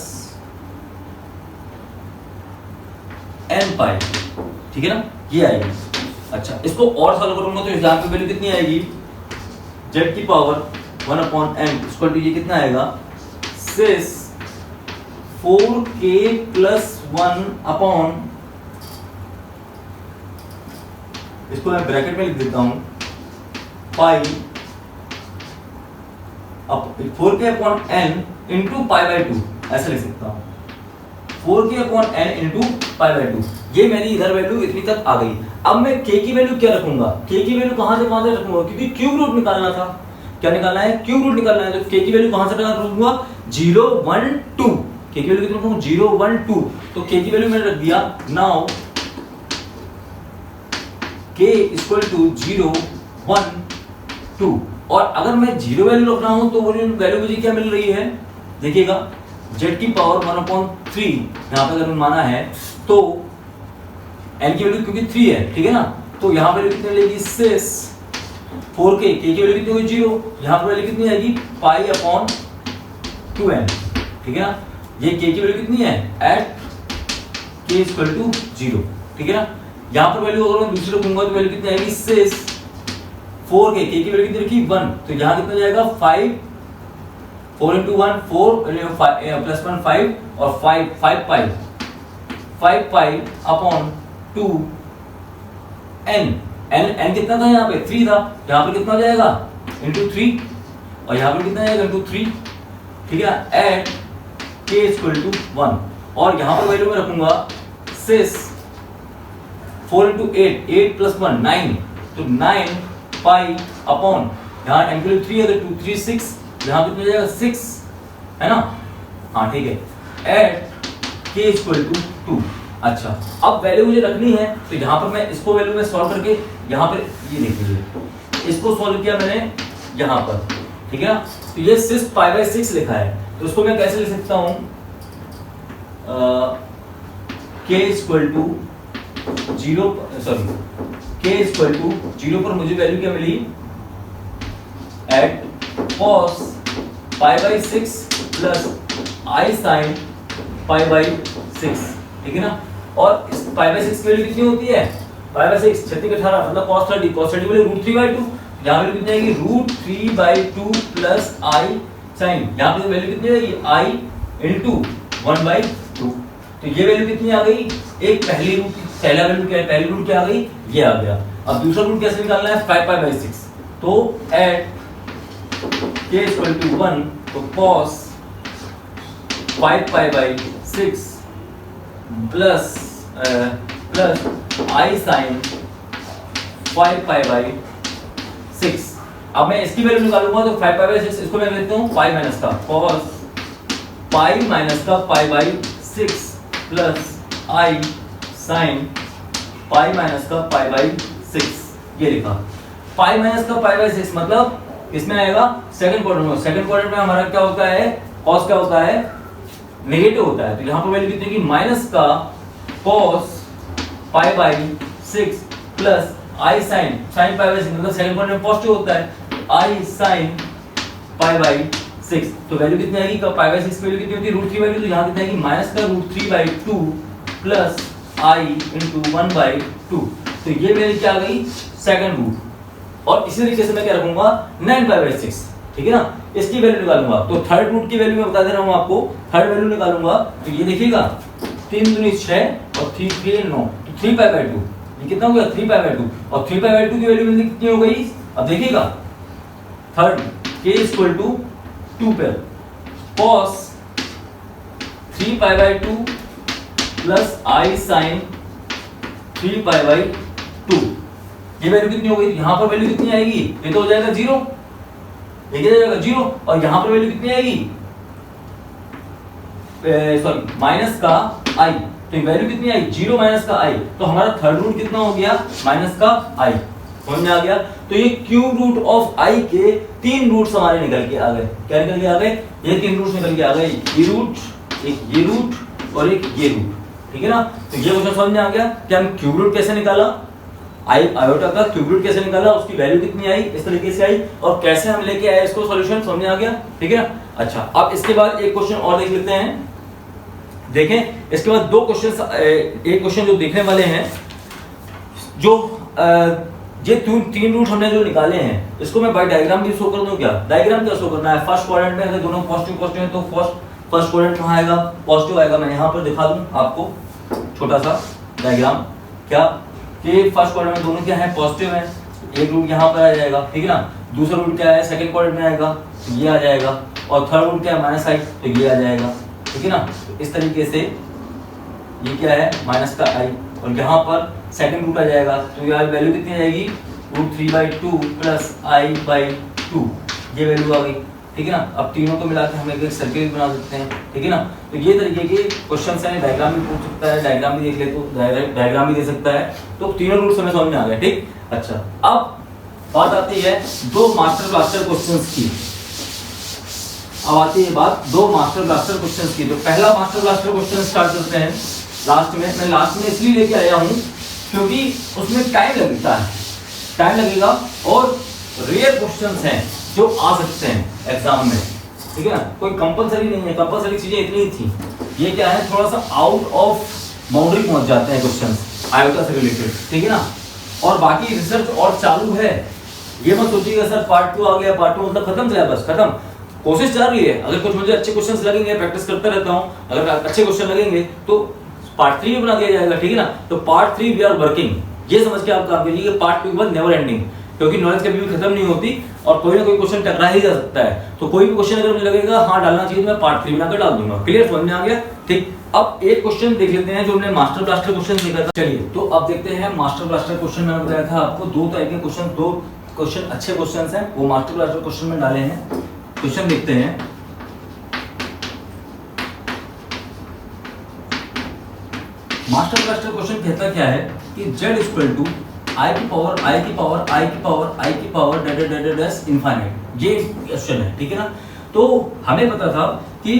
n पाई। ठीक है ना, ये आएगी। अच्छा, इसको और सॉल्व करूंगा तो यहाँ पे वैल्यू कितनी आएगी, z की पावर 1/n इक्वल टू ये कितना आएगा, सिस 4k प्लस 1 अपॉन, इसको मैं ब्रैकेट में लिख देता हूं, पाई 4k upon n into pi by 2, ऐसे लिख सकता हूं, 4k upon n into pi by 2। ये मेरी इधर वैल्यू इतनी तक आ गई। अब मैं k की वैल्यू क्या रखूंगा, k की वैल्यू कहां से कहां तक रखूंगा, क्योंकि क्यूब रूट निकालना था। क्या निकालना है, क्यूब रूट निकालना है, तो k की वैल्यू कहां से कहां रखूंगा, 0 1 2, k की वैल्यू कितनी रखूंगा, 0 1 2, तो k की वैल्यू मैंने रख दिया। नाउ k इक्वल टू 0 1 2, और अगर मैं 0 वैल्यू रख रहा हूं तो वो वैल्यू मुझे क्या मिल रही है, देखिएगा z की पावर 1/3 यहाँ पे अगर माना है तो n की वैल्यू क्योंकि 3 है, ठीक है ना, तो यहाँ पे कितनी लगेगी, सिस 4k, k की वैल्यू कितनी होगी 0, यहाँ पे वैल्यू कितनी आएगी, पाई अपॉन 2n, ठीक है ना। ये k की वैल्यू कितनी है, एट k इक्वल टू 0, ठीक है ना। यहाँ पर वैल्यू अगर मैं दूसरी रखूंगा तो वैल्यू कितनी आएगी, सिस 4k, k की वैल्यू कितनी रखी 1, तो यहाँ कितना जाएगा 5, 4 into 1 4 प्लस 1 5 और 5 पाई अपॉन 2 n कितना था, यहाँ पे 3 था, यहाँ पे कितना हो जाएगा इंटू 3, और यहाँ पे कितना जाएगा इंटू 3, ठीक है, एट k इक्वल टू 1, और यहाँ पर वैल्यू में रखूंगा सिस 4 into 8 प्लस 1 9, तो 9 पाई अपॉन, यहाँ n की वैल्यू 3 है तो 2 3 6, यहाँ कितना जाएगा 6, है ना, हाँ ठीक है, एट k इक्वल टू 2। अच्छा, अब वैल्यू मुझे रखनी है, तो यहाँ पर मैं इसको वैल्यू में सॉल्व करके, यहाँ पर ये देख लीजिए, इसको सॉल्व किया मैंने यहाँ पर, ठीक है ना, तो ये 6 पाई बाई 6 लिखा है, तो इसको मैं कैसे लिख सकता हूँ, k equal to 0, sorry k equal to 0 पर मुझे वैल्यू क्या मिली, at cos pi by 6 plus i sine pi by 6, ठीक है ना, और इस पाई बाई 6 की वैल्यू कितनी होती है, पाई बाई 6 36 18 मतलब cos 30 की वैल्यू √3/2, यहाँ वैल्यू कितनी आएगी √3/2 प्लस आई साइन, यहाँ पे वैल्यू कितनी आएगी i इंटू 1/2, तो ये वैल्यू कितनी आ गई, एक पहली रूट, पहला वैल्यू क्या है, पहली रूट क्या आ गई, ये आ गया। अब दूसरा रूट कैसे निकालना है, 5 पाई बाई 6, तो एट k इक्वल टू 1, तो cos 5 pi by 6 plus i sine 5 pi by 6। अब मैं इसकी वैल्यू निकालूंगा तो 5 पाई बाई 6, इसको मैं लिखता हूँ पाई माइनस का, cos पाई माइनस का पाई by 6 plus i sine pi minus का पाई बाई 6, ये लिखा। पाई माइनस का पाई बाई 6 मतलब इसमें आएगा सेकंड क्वाड्रेंट में, सेकंड क्वाड्रेंट में हमारा क्या होता है, cos क्या होता है, नेगेटिव होता है, तो यहाँ पर वैल्यू कितनी की माइनस का cos pi by 6 plus i sine pi by 6, मतलब सेकंड क्वाड्रेंट में पॉजिटिव होता है, आई साइन पाई बाई 6, तो वैल्यू कितनी आएगी, पाई बाई 6 की वैल्यू कितनी होती है √3/2, तो यहाँ कितनी आएगी माइनस का √3/2 प्लस आई इंटू 1/2, तो ये वैल्यू क्या आ गई, सेकंड रूट। और इसी तरीके से मैं क्या रखूंगा 9 पाई बाई 6, ठीक है ना, इसकी वैल्यू निकालूंगा, तो थर्ड रूट की वैल्यू मैं बता दे रहा हूं आपको, थर्ड वैल्यू निकालूंगा, तो ये देखिएगा 3 दूनी 6 और 3 3 9, तो 3 पाई बाई 2, ये कितना हो गया 3 पाई बाई 2, और 3 पाई बाई 2 की वैल्यू कितनी हो गई, अब देखिएगा थर्ड k इक्वल टू 2 पर cos 3 pi by 2 plus i sine 3 pi by 2, ये वैल्यू कितनी हो गई, यहाँ पर वैल्यू कितनी आएगी, ये तो हो जाएगा 0, ये क्या जाएगा 0, और यहाँ पर वैल्यू कितनी आएगी, सॉरी माइनस का i, तो वैल्यू कितनी आई 0 माइनस का i, तो हमारा थर्ड रूट कितना हो गया माइनस का i, समझ में आ गया। तो ये क्यूब रूट ऑफ i के 3 रूट्स हमारे निकल के आ गए, क्या निकल के आ गए, ये 3 रूट्स निकल के आ गए, ये रूट, एक ये रूट और एक ये रूट, ठीक है ना। तो ये क्वेश्चन समझ में आ गया कि हम क्यूब रूट कैसे निकाला, आयोटा का क्यूब रूट कैसे निकाला, उसकी वैल्यू कितनी आई, इस तरीके से आई, और कैसे हम लेके आए इसको सॉल्यूशन, समझ में आ गया, ठीक है ना। अच्छा, अब इसके बाद एक क्वेश्चन और देख लेते हैं, देखें इसके बाद 2 क्वेश्चन, एक क्वेश्चन जो देखने वाले हैं, जो ये तीन रूट हमने जो निकाले हैं इसको मैं बाय डायग्राम भी शो कर दूं क्या? डायग्राम क्या शो करना है? फर्स्ट क्वाड्रेंट में अगर दोनों पॉजिटिव पॉजिटिव है तो फर्स्ट क्वाड्रेंट कहाँ आएगा? पॉजिटिव आएगा। मैं यहाँ पर दिखा दूं आपको छोटा सा डायग्राम, क्या कि फर्स्ट क्वाड्रेंट में दोनों क्या है? पॉजिटिव है। एक रूट यहाँ पर आ जाएगा, ठीक है ना। दूसरा रूट क्या है? सेकंड क्वाड्रेंट में आएगा, तो ये आ जाएगा। और थर्ड रूट क्या है? माइनस आई, तो ये आ जाएगा, ठीक है ना। तो इस तरीके से ये क्या है? माइनस का आई, और यहाँ पर सेकंड रूट आ जाएगा, तो यार वैल्यू कितनी आ जाएगी? √3/2 प्लस i/2, ये वैल्यू आ गई, ठीक है ना। अब तीनों को मिला के हम एक सर्किल बना सकते हैं, ठीक है ना। तो ये तरीके के क्वेश्चन है। डायग्राम भी पूछ सकता है, डायग्राम भी देख ले तो डायग्राम भी दे सकता है। तो तीनों रूट हमें समझ में आ गया, ठीक। अच्छा, अब बात आती है दो मास्टर ब्लास्टर क्वेश्चंस की। अब आती है बात दो मास्टर ब्लास्टर क्वेश्चंस की। तो पहला मास्टर ब्लास्टर क्वेश्चन स्टार्ट करते हैं लास्ट में। मैं लास्ट में इसलिए लेके आया हूँ क्योंकि उसमें टाइम लगता है, टाइम लगेगा, और रेयर क्वेश्चंस हैं जो आ सकते हैं एग्जाम में, ठीक है ना। कोई कंपलसरी नहीं है, कंपलसरी चीजें इतनी ही थी। ये क्या है, थोड़ा सा आउट ऑफ बाउंड्री पहुंच जाते हैं क्वेश्चंस आयोटा से रिलेटेड, ठीक है ना। और बाकी रिसर्च और चालू है। ये मत सोचिएगा सर पार्ट 2 आ गया, पार्ट 2 मतलब खत्म सिलेबस, खत्म। कोशिश चल रही है। अगर कुछ मुझे अच्छे क्वेश्चंस लगेंगे, प्रैक्टिस करता रहता हूँ, अगर अच्छे क्वेश्चन लगेंगे तो पार्ट 3 भी बना दिया जाएगा, ठीक है ना। तो पार्ट 3 वी आर वर्किंग, ये समझ के आप काम कीजिए कि पार्ट 2 के बाद नेवर एंडिंग, क्योंकि नॉलेज कभी भी खत्म नहीं होती और कोई ना कोई क्वेश्चन टकरा ही जा सकता है। तो कोई भी क्वेश्चन अगर मुझे लगेगा हाँ डालना चाहिए तो मैं पार्ट 3 बनाकर डाल दूंगा। क्लियर, समझ में आ गया, ठीक। अब एक क्वेश्चन देख लेते हैं जो हमने मास्टर ब्लास्टर क्वेश्चन देखा था। चलिए, तो अब देखते हैं मास्टर ब्लास्टर क्वेश्चन। मैंने बताया था आपको दो टाइप के क्वेश्चन, दो क्वेश्चन अच्छे क्वेश्चंस हैं, वो मास्टर ब्लास्टर क्वेश्चन में डाले हैं। क्वेश्चन देखते हैं। मास्टर ब्लास्टर क्वेश्चन कहता क्या है कि z इक्वल टू i की पावर i की पावर i की पावर i की पावर डैश इनफाइनाइट, ये क्वेश्चन है, ठीक है ना। तो हमें पता था कि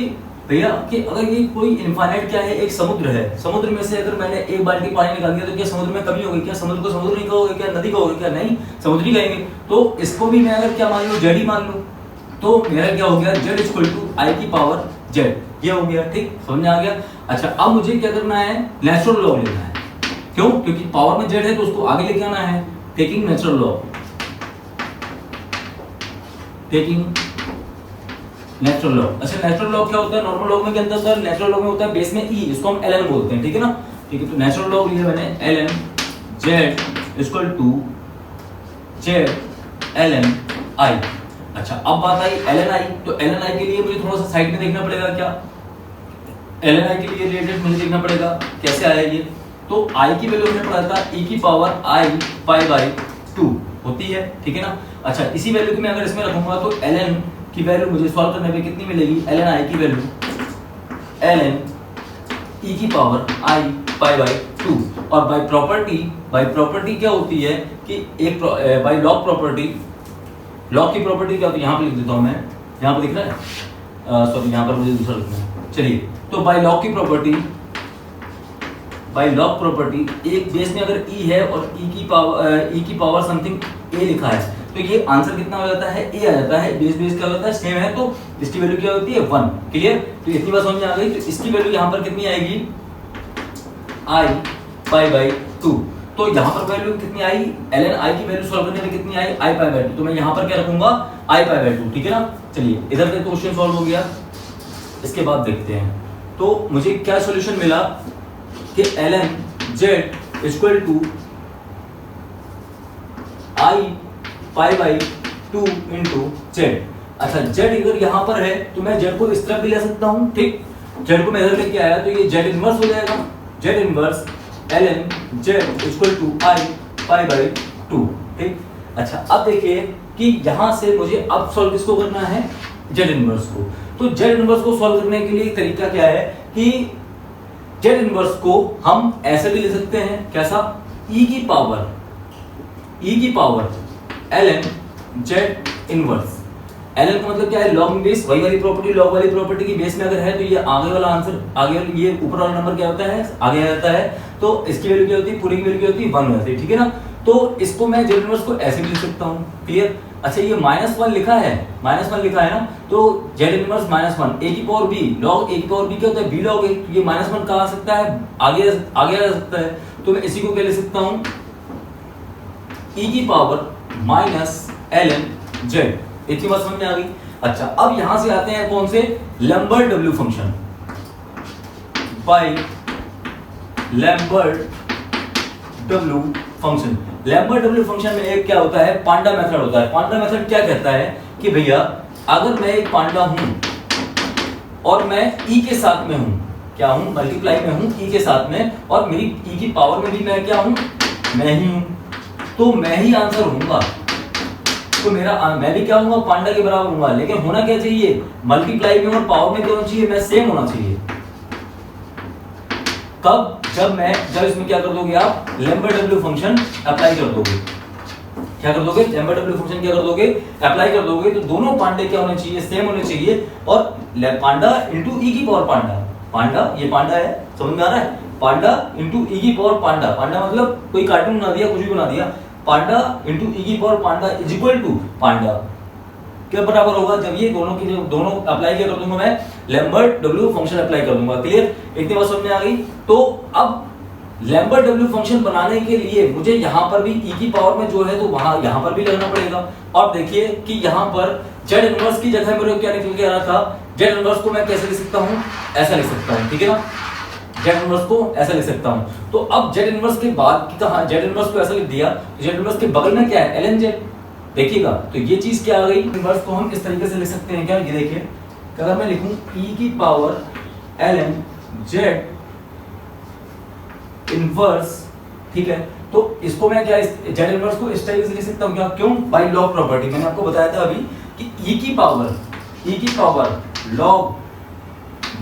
भैया कि अगर ये कोई इनफाइनाइट क्या है, एक समुद्र है, समुद्र में से अगर मैंने एक बाल्टी पानी निकाल दिया तो क्या समुद्र में कमी होगी? क्या समुद्र को समुद्र नहीं कहोगे? क्या नदी कहोगे? क्या नहीं, समुद्र ही कहेंगे। तो इसको भी मैं अगर क्या मान लूं, जेड ही मान लूं, तो मेरा क्या हो गया, z इक्वल टू i की पावर z, ये हो गया, ठीक, समझ में आ गया। अच्छा, अब मुझे क्या करना है, नेचुरल लॉग लेना है। क्यों? क्योंकि पावर में z है तो उसको आगे लेके आना है, taking natural log, taking natural log. अच्छा, नेचुरल लॉग क्या होता है? नॉर्मल लॉग में क्या होता है? नेचुरल लॉग में होता है बेस में e, इसको हम ln बोलते हैं, ठीक है ना। ठीक है, तो नेचुरल लॉग लिया मैंने ln z equal to z ln i। अच्छा, अब बात आई ln i, तो ln i के लिए मुझे थोड़ा सा साइड में देखना पड़ेगा। क्या ln i के लिए रिलेटेड मुझे देखना पड़ेगा कैसे आया ये। तो i की वैल्यू हमने पढ़ा था e की पावर i π/2 होती है, ठीक है ना। अच्छा, इसी वैल्यू को मैं अगर इसमें रखूंगा तो ln की वैल्यू मुझे सॉल्व करने पे कितनी मिलेगी? ln i की वैल्यू ln e की पावर i π/2। और बाय प्रॉपर्टी क्या होती है कि एक बाय लॉग प्रॉपर्टी, लॉग की प्रॉपर्टी क्या होती है, यहाँ पे लिख देता हूँ मैं, यहाँ पे दिख रहा है, सॉरी यहाँ पर मुझे दूसरा लिखना है। चलिए, तो बाय लॉग की प्रॉपर्टी, बाय लॉग प्रॉपर्टी एक बेस में अगर e है और e की पावर समथिंग a लिखा है तो ये आंसर कितना हो जाता है? a आ जाता है। बेस क्या होता है? सेम है, तो इसकी वैल्यू क्या होती है? 1। क्लियर, तो इतनी बात समझ में आ गई। तो इसकी वैल्यू यहाँ पर कितनी आएगी? i π/2। तो यहाँ पर वैल्यू कितनी आई? ln i की वैल्यू सॉल्व करने में कितनी आई? i π/2। तो मैं यहाँ पर क्या रखूंगा? i π/2, ठीक है ना। चलिए, इधर तक क्वेश्चन सॉल्व हो गया। इसके बाद देखते हैं, तो मुझे क्या सॉल्यूशन मिला कि ln z equal to i π/2 into z। अच्छा, z अगर यहाँ पर है तो मैं z को इस तरफ भी ले सकता हूँ, ठीक। z को मैं इधर लेके आया तो ये z इनवर्स हो जाएगा, z inverse ln z equal to i π/2, ठीक। अच्छा, अब देखिए कि यहाँ से मुझे अब सॉल्व किसको करना है? z इनवर्स को। तो z इनवर्स को सॉल्व करने के लिए एक तरीका क्या है कि z इनवर्स को हम ऐसे भी ले सकते हैं, कैसा? e की power ln z inverse. ln का मतलब क्या है? लॉग बेस, वही वाली प्रॉपर्टी, लॉग वाली प्रॉपर्टी की बेस में अगर है तो ये आगे वाला आंसर, आगे वाला ये ऊपर वाला नंबर क्या होता है? आगे आ जाता है। तो इसकी वैल्यू क्या होती है? पूरी की वैल्यू क्या होती है? 1 हो जाती है, ठीक है ना। तो इसको मैं z इनवर्स को ऐसे भी लिख सकता हूँ, क्लियर। अच्छा, ये -1 लिखा है, -1 लिखा है ना, तो z इनवर्स -1 a की पावर b, log a की पावर b क्या होता है? b log a। तो ये -1 कहाँ आ सकता है? आगे आ सकता है। तो मैं इसी को क्या ले सकता हूँ? ई की पावर माइनस ln z। इतनी बात समझ में आ गई। अच्छा, अब यहां से आते हैं कौन से, Lambert W function, by Lambert W function. Lambert W function में एक क्या होता है, पांडा मेथड होता है। पांडा मेथड क्या कहता है कि भैया अगर मैं एक पांडा हूं और मैं ई के साथ में हूं, क्या हूं, मल्टीप्लाई में हूं ई के साथ में, और मेरी ई की पावर में भी मैं क्या हूं, मैं ही हूं, तो मैं ही आंसर होऊंगा। तो मैं भी क्या होऊंगा, पांडा के बराबर होऊंगा। लेकिन होना क्या चाहिए, मल्टीप्लाई में और पावर में क्या होना चाहिए, मैं सेम होना चाहिए। कब, जब इसमें क्या कर दोगे आप, लैम्बर्ट डब्ल्यू फंक्शन अप्लाई कर दोगे। क्या कर दोगे, लैम्बर्ट डब्ल्यू फंक्शन क्या कर दोगे, अप्लाई कर दोगे। तो दोनों पांडे क्या होने चाहिए, सेम होने चाहिए। और पांडा इंटू ई की पावर पांडा, ये पांडा है, समझ में आ रहा है, पांडा इंटू ई की पावर पांडा। पांडा मतलब कोई कार्टून बना दिया, कुछ भी बना दिया, पांडा इंटू ई की power lambda is equal to lambda क्या बराबर होगा, जब ये दोनों अप्लाई क्या कर दूंगा, मैं लैम्बर्ट डब्ल्यू फंक्शन अप्लाई कर दूंगा। क्लियर, इतनी बात समझ में आ गई। तो अब लैम्बर्ट डब्ल्यू फंक्शन बनाने के लिए मुझे यहाँ पर भी ई की पावर में जो है तो वहां यहाँ पर भी लगना पड़ेगा। और देखिए कि यहाँ पर जेड इनवर्स की जगह मेरे को क्या निकल के आ रहा था, जेड इनवर्स को मैं कैसे लिख सकता हूँ, ऐसा लिख सकता हूँ, ठीक है ना, जेड इनवर्स को ऐसा लिख सकता हूँ। तो अब जेड इनवर्स के बाद की कहा, जेड इनवर्स को ऐसा लिख दिया, जेड इनवर्स के बगल में क्या है, ln z। देखिएगा तो ये चीज क्या आ गई, इनवर्स को हम इस तरीके से लिख सकते हैं क्या, ये देखिए, अगर मैं लिखूं e की पावर ln z इनवर्स, ठीक है, तो इसको मैं क्या, जेड इनवर्स को इस तरीके से लिख सकता हूं क्या, क्यों, बाय लॉग प्रॉपर्टी। मैंने आपको बताया था अभी कि e की पावर log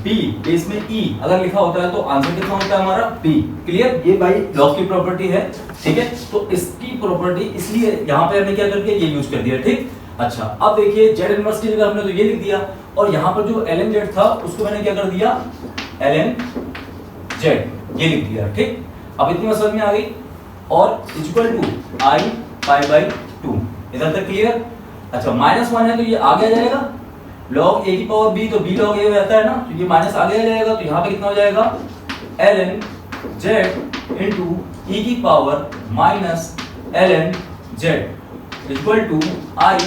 b, इसमें e अगर लिखा होता है तो आंसर कितना होता है हमारा b। क्लियर, ये बाय लॉग की प्रॉपर्टी है, ठीक है। तो इसकी प्रॉपर्टी इसलिए यहां पे हमने क्या कर दिया, ये यूज कर दिया, ठीक। अच्छा, अब देखिए जेड इनवर्स की जगह हमने तो ये लिख दिया, और यहां पर जो ln z था उसको मैंने क्या कर दिया, ln z ये लिख दिया, ठीक। अब इतनी बात समझ में आ गई। और equal to i pi by 2, इधर तक क्लियर। अच्छा, -1 है तो ये आगे आ जाएगा, log a की पावर b, तो b log a हो जाता है ना, तो ये माइनस आगे आ जाएगा, तो यहाँ पे कितना हो जाएगा, ln z इंटू e की power minus ln z equal to i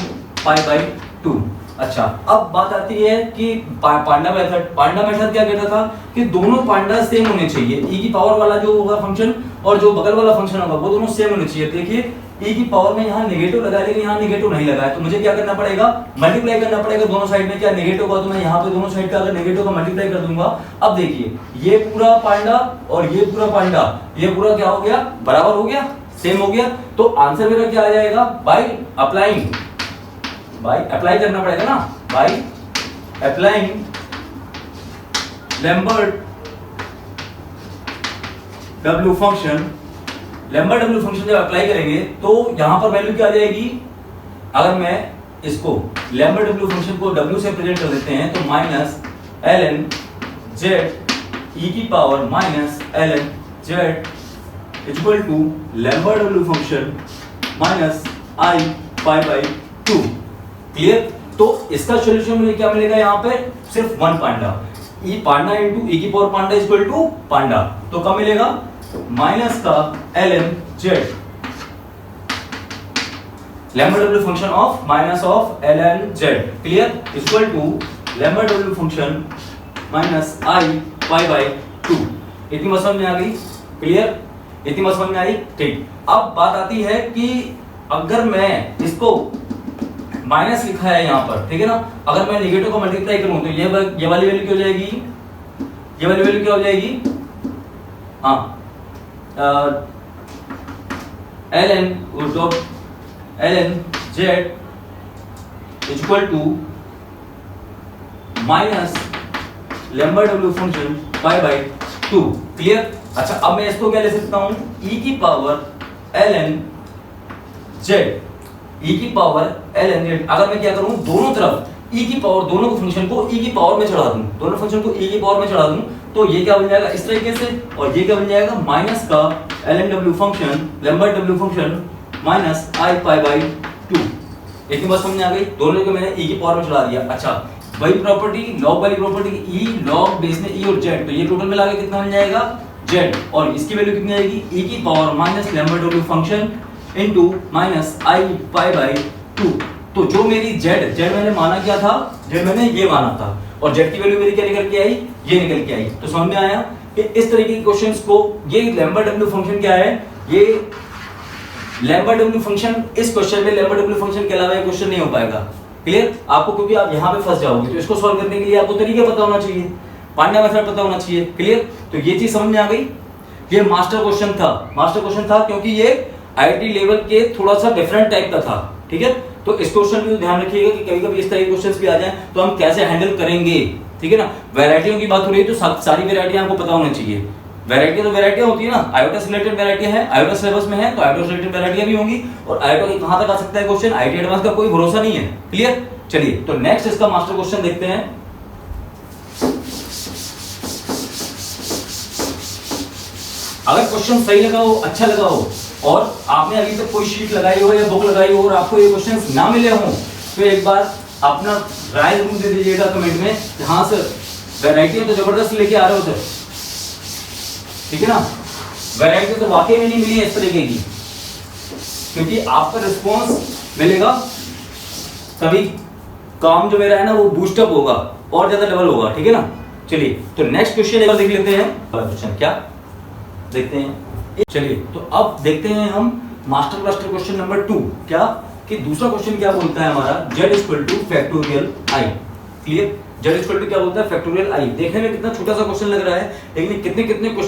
pi by 2। अच्छा, अब बात आती है कि पांडा मेथड क्या कहता था कि दोनों पांडा सेम होने चाहिए, e की पावर वाला जो होगा फंक्शन और जो बगल वाला फंक्शन होगा वो दोनों सेम होने चाहिए। देखिए e की पावर में यहाँ नेगेटिव लगा, लेकिन यहाँ नेगेटिव नहीं लगा है, तो मुझे क्या करना पड़ेगा, मल्टीप्लाई करना पड़ेगा दोनों साइड में। क्या नेगेटिव होगा तो मैं यहाँ पे दोनों साइड का अगर नेगेटिव का मल्टीप्लाई कर दूंगा। अब देखिए ये पूरा पांडा और ये पूरा पांडा, ये पूरा क्या हो गया, बराबर हो गया, सेम हो गया। तो आंसर मेरा क्या आ जाएगा, बाय अप्लाई करना पड़ेगा ना, by applying Lambert W function. Lambert W function जब अप्लाई करेंगे तो यहां पर वैल्यू क्या आ जाएगी, अगर मैं इसको लैम्बर्ट डब्ल्यू फंक्शन को w से प्रेजेंट कर देते हैं तो माइनस ln z e की power minus ln z equal to Lambert W function minus i pi by 2। Clear, तो इसका सॉल्यूशन मुझे क्या मिलेगा, यहाँ पे सिर्फ वन पांडा, ई पांडा इंटू ई की पावर पांडा इक्वल टू पांडा, तो कब मिलेगा, माइनस का ln z Lambert W function of minus of ln z, clear, equal to Lambert W function minus i pi by 2। इतनी बात समझ में आ गई, क्लियर, इतनी बात समझ में आई, ठीक। अब बात आती है कि अगर मैं इसको माइनस लिखा है यहाँ पर, ठीक है ना, अगर मैं नेगेटिव को मल्टीप्लाई करूं तो ये वाली वैल्यू क्या हो जाएगी, ये वाली वैल्यू क्या हो जाएगी, हाँ, ln z equal to minus Lambert W function pi by 2। Clear. अच्छा, अब मैं इसको क्या ले सकता हूं, e की पावर ln z, e की पावर ln z। अगर मैं क्या करूं, दोनों तरफ e की पावर, दोनों को फंक्शन को e की पावर में चढ़ा दूं, दोनों फंक्शन को e की पावर में चढ़ा दूं, तो ये क्या बन जाएगा इस तरीके से, और ये क्या बन जाएगा, माइनस का ln w function Lambert w function minus i pi by 2। इतनी बात समझ में आ गई, दोनों को मैंने e की पावर में चढ़ा दिया। अच्छा, वही प्रॉपर्टी, लॉग वाली प्रॉपर्टी, e लॉग बेस में e और z, तो ये टोटल मिला के कितना बन जाएगा z, और इसकी वैल्यू कितनी आएगी, e की power minus Lambert w function into minus i pi by 2। तो जो मेरी z मैंने माना क्या था, z मैंने ये माना था, और z की वैल्यू मेरी क्या निकल के आई, ये निकल के आई। तो समझ में आया कि इस तरीके के क्वेश्चंस को, ये लैम्बर्ट डब्ल्यू फंक्शन क्या है, ये लैम्बर्ट डब्ल्यू फंक्शन, इस क्वेश्चन में लैम्बर्ट डब्ल्यू फंक्शन के अलावा ये क्वेश्चन नहीं हो पाएगा। क्लियर आपको, क्योंकि आप यहाँ पे फंस जाओगे। तो इसको सॉल्व करने के लिए आपको तरीका पता होना चाहिए, पांड्या मेथड पता होना चाहिए। क्लियर, तो ये चीज समझ में आ गई। ये मास्टर क्वेश्चन था क्योंकि ये आईटी लेवल के थोड़ा सा डिफरेंट टाइप का था। ठीक है, तो इस क्वेश्चन भी ध्यान रखिएगा कि कभी कभी इस तरह के क्वेश्चंस भी आ जाएं तो हम कैसे हैंडल करेंगे। ठीक है ना, वैरायटियों की बात हो रही है तो सारी वैरायटियां आपको पता होनी चाहिए। वैरायटी तो वैरायटियां होती है ना, आयोटा से रिलेटेड वैरायटी है, आयोटा सिलेबस में है तो आयोटा से रिलेटेड वैरायटियां भी होंगी। और आयोटा के कहां तक आ सकता है क्वेश्चन, आईटी एडवांस का कोई भरोसा नहीं है। क्लियर, चलिए तो नेक्स्ट इसका मास्टर क्वेश्चन देखते हैं। अगर क्वेश्चन सही लगा हो, अच्छा लगा हो, और आपने अभी तक कोई शीट लगाई हो या बुक लगाई हो और आपको ये क्वेश्चंस ना मिले हों, तो एक बार अपना राय जरूर दे दीजिएगा कमेंट में कि हाँ सर वैरायटी तो जबरदस्त लेके आ रहे हो सर। ठीक है ना, वैरायटी तो वाकई में नहीं मिली है इस तरीके की, क्योंकि आपका रिस्पॉन्स मिलेगा तभी काम जो मेरा है ना वो बूस्टअप होगा और ज्यादा डबल होगा। ठीक है ना, चलिए तो नेक्स्ट क्वेश्चन एक बार देख लेते हैं। क्वेश्चन क्या देखते हैं, चलिए तो अब देखते हैं हम मास्टर ब्लास्टर क्वेश्चन नंबर 2। क्या कि दूसरा क्वेश्चन क्या बोलता है हमारा, z equal to factorial i। Clear, z equal to क्या बोलता है, फैक्टोरियल i। देखने में कितना छोटा सा क्वेश्चन लग रहा है, लेकिन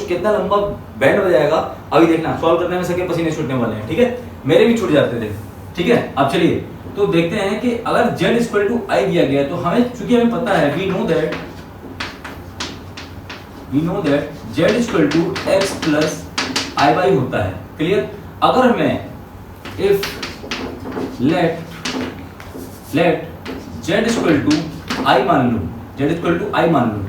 कितना लंबा बैंड हो जाएगा अभी देखना, सॉल्व करने में सके पसीने छूटने वाले हैं। ठीक है, मेरे भी छूट जाते थे। ठीक है, अब चलिए तो देखते हैं कि अगर z इक्वल टू i दिया गया तो हमें, चूंकि हमें पता है, we know that z equal to x plus i y होता है। क्लियर, अगर मैं if let z equal to i मान लूं, z इक्वल टू आई मान लूं,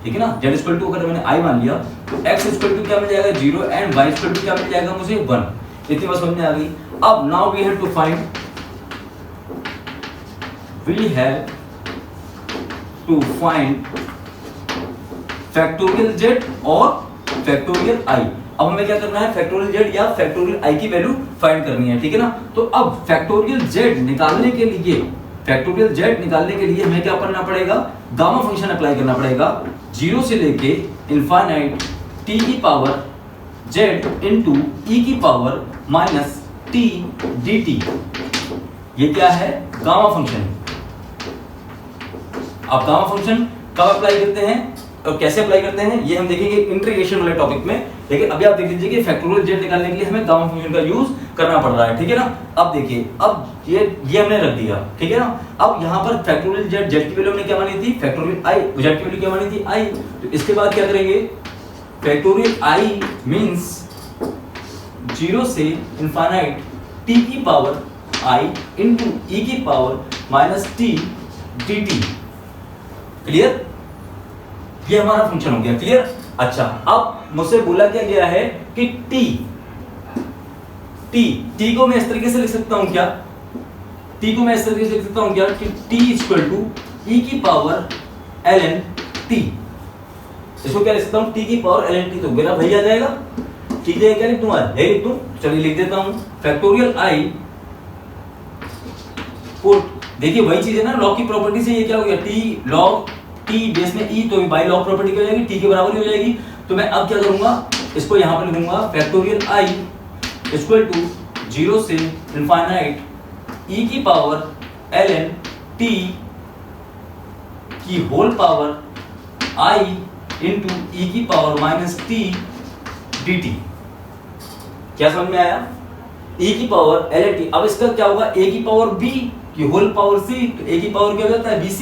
ठीक है ना, z इक्वल टू अगर मैंने आई मान लिया तो x इक्वल टू क्या मिल जाएगा 0 एंड y इक्वल टू क्या मिल जाएगा मुझे 1। इतनी बात समझ में आ गई। अब now we have to find factorial z और फैक्टोरियल i। अब हमें क्या करना है, फैक्टोरियल z या फैक्टोरियल i की वैल्यू फाइंड करनी है। ठीक है ना, तो अब फैक्टोरियल z निकालने के लिए हमें क्या करना पड़ेगा, गामा फंक्शन अप्लाई करना पड़ेगा। 0 से लेके इनफाइनाइट t की पावर z इनटू e की पावर माइनस t dt। ये क्या है, गामा फंक्शन। अब गामा फंक्शन कब अप्लाई करते हैं और कैसे अप्लाई करते हैं ये हम देखेंगे इंटीग्रेशन वाले टॉपिक में। लेकिन अभी आप देख लीजिए कि फैक्टोरियल z निकालने के लिए हमें गामा फंक्शन का यूज करना पड़ रहा है। ठीक है ना, अब देखिए, अब ये हमने रख दिया। ठीक है ना, अब यहाँ पर फैक्टोरियल z की वैल्यू हमने क्या मानी थी, फैक्टोरियल i, z की वैल्यू क्या मानी थी i। तो इसके बाद क्या करेंगे, फैक्टोरियल i मींस 0 से इनफाइनाइट t की पावर i इनटू e की power minus t dt। Clear, ये हमारा फंक्शन हो गया। क्लियर, अच्छा अब मुझसे बोला क्या गया है कि t को मैं इस तरीके से लिख सकता हूं क्या, t को मैं इस तरीके से लिख सकता हूं क्या कि t इक्वल टू e की पावर ln t। इसको क्या लिख सकता हूं, t की पावर ln t। तो मेरा भाई आ जाएगा, ठीक है, क्या लिख दूं, है लिख दूं, चलिए लिख देता हूं फैक्टोरियल i पुट। देखिए वही चीज है ना, लॉग की प्रॉपर्टी से ये क्या हो गया, t log t बेस में e, तो बाई लॉग प्रॉपर्टी क्या हो जाएगी, t के बराबर ही हो जाएगी। तो मैं अब क्या करूंगा, इसको यहां पर लिखूंगा फैक्टोरियल i इक्वल टू 0 से इनफाइनाइट e की पावर ln t की whole power i into e की पावर माइनस t dt। क्या समझ में आया, e की पावर ln t। अब इसका क्या होगा, a की पावर b की होल पावर c, तो a की पावर क्या हो जाता है bc,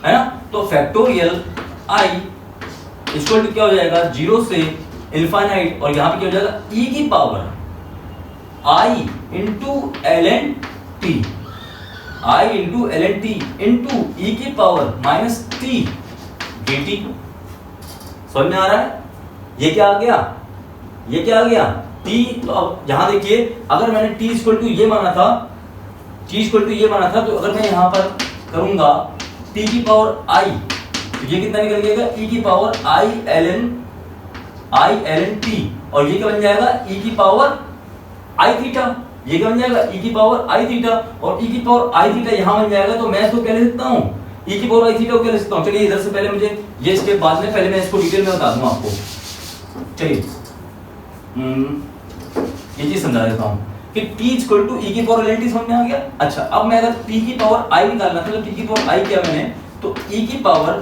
है ना। तो फैक्टोरियल i इक्वल टू क्या हो जाएगा 0 से इनफाइनाइट, और यहां पे क्या हो जाएगा e की power i into ln t, i into ln t into e की पावर माइनस t dt। समझ में आ रहा है, ये क्या आ गया, ये क्या आ गया t। तो अब यहां देखिए, अगर मैंने t इक्वल टू ये माना था, तो अगर मैं यहां पर करूंगा t की पावर i, तो ये कितना निकल जाएगा, e की पावर i ln t, और ये क्या बन जाएगा e की पावर i थीटा। ये क्या बन जाएगा e की पावर i थीटा, और e की पावर i थीटा यहाँ बन जाएगा, तो मैं इसको क्या लिख सकता हूँ e की पावर i थीटा को क्या लिख सकता हूँ। चलिए इधर से पहले मुझे ये स्टेप बाद में, पहले मैं इसको डिटेल में बता दूंगा आपको। चलिए ये चीज समझा देता हूँ कि t इक्वल टू e की पावर ln t समझ में आ गया। अच्छा अब मैं अगर t की पावर i निकालना था, तो t की पावर i क्या मैंने, तो e की पावर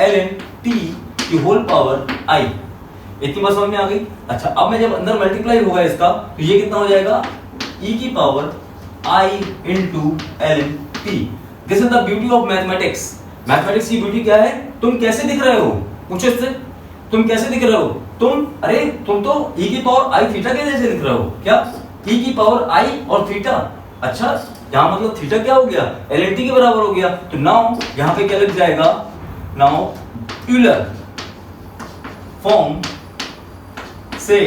ln t की होल पावर i, इतनी बात समझ में आ गई। अच्छा अब मैं जब अंदर मल्टीप्लाई होगा इसका, तो ये कितना हो जाएगा e की power i into ln t। This is the beauty of mathematics. Mathematics की ब्यूटी क्या है, तुम कैसे दिख रहे हो, पूछो इससे, तुम कैसे दिख रहे हो, तुम तो e की पावर i थीटा के जैसे दिख रहे हो, क्या e की पावर i और थीटा। अच्छा यहाँ मतलब थीटा क्या हो गया, ln t के बराबर हो गया। तो नाउ यहाँ पे क्या लग जाएगा, नाउ यूलर फॉर्म से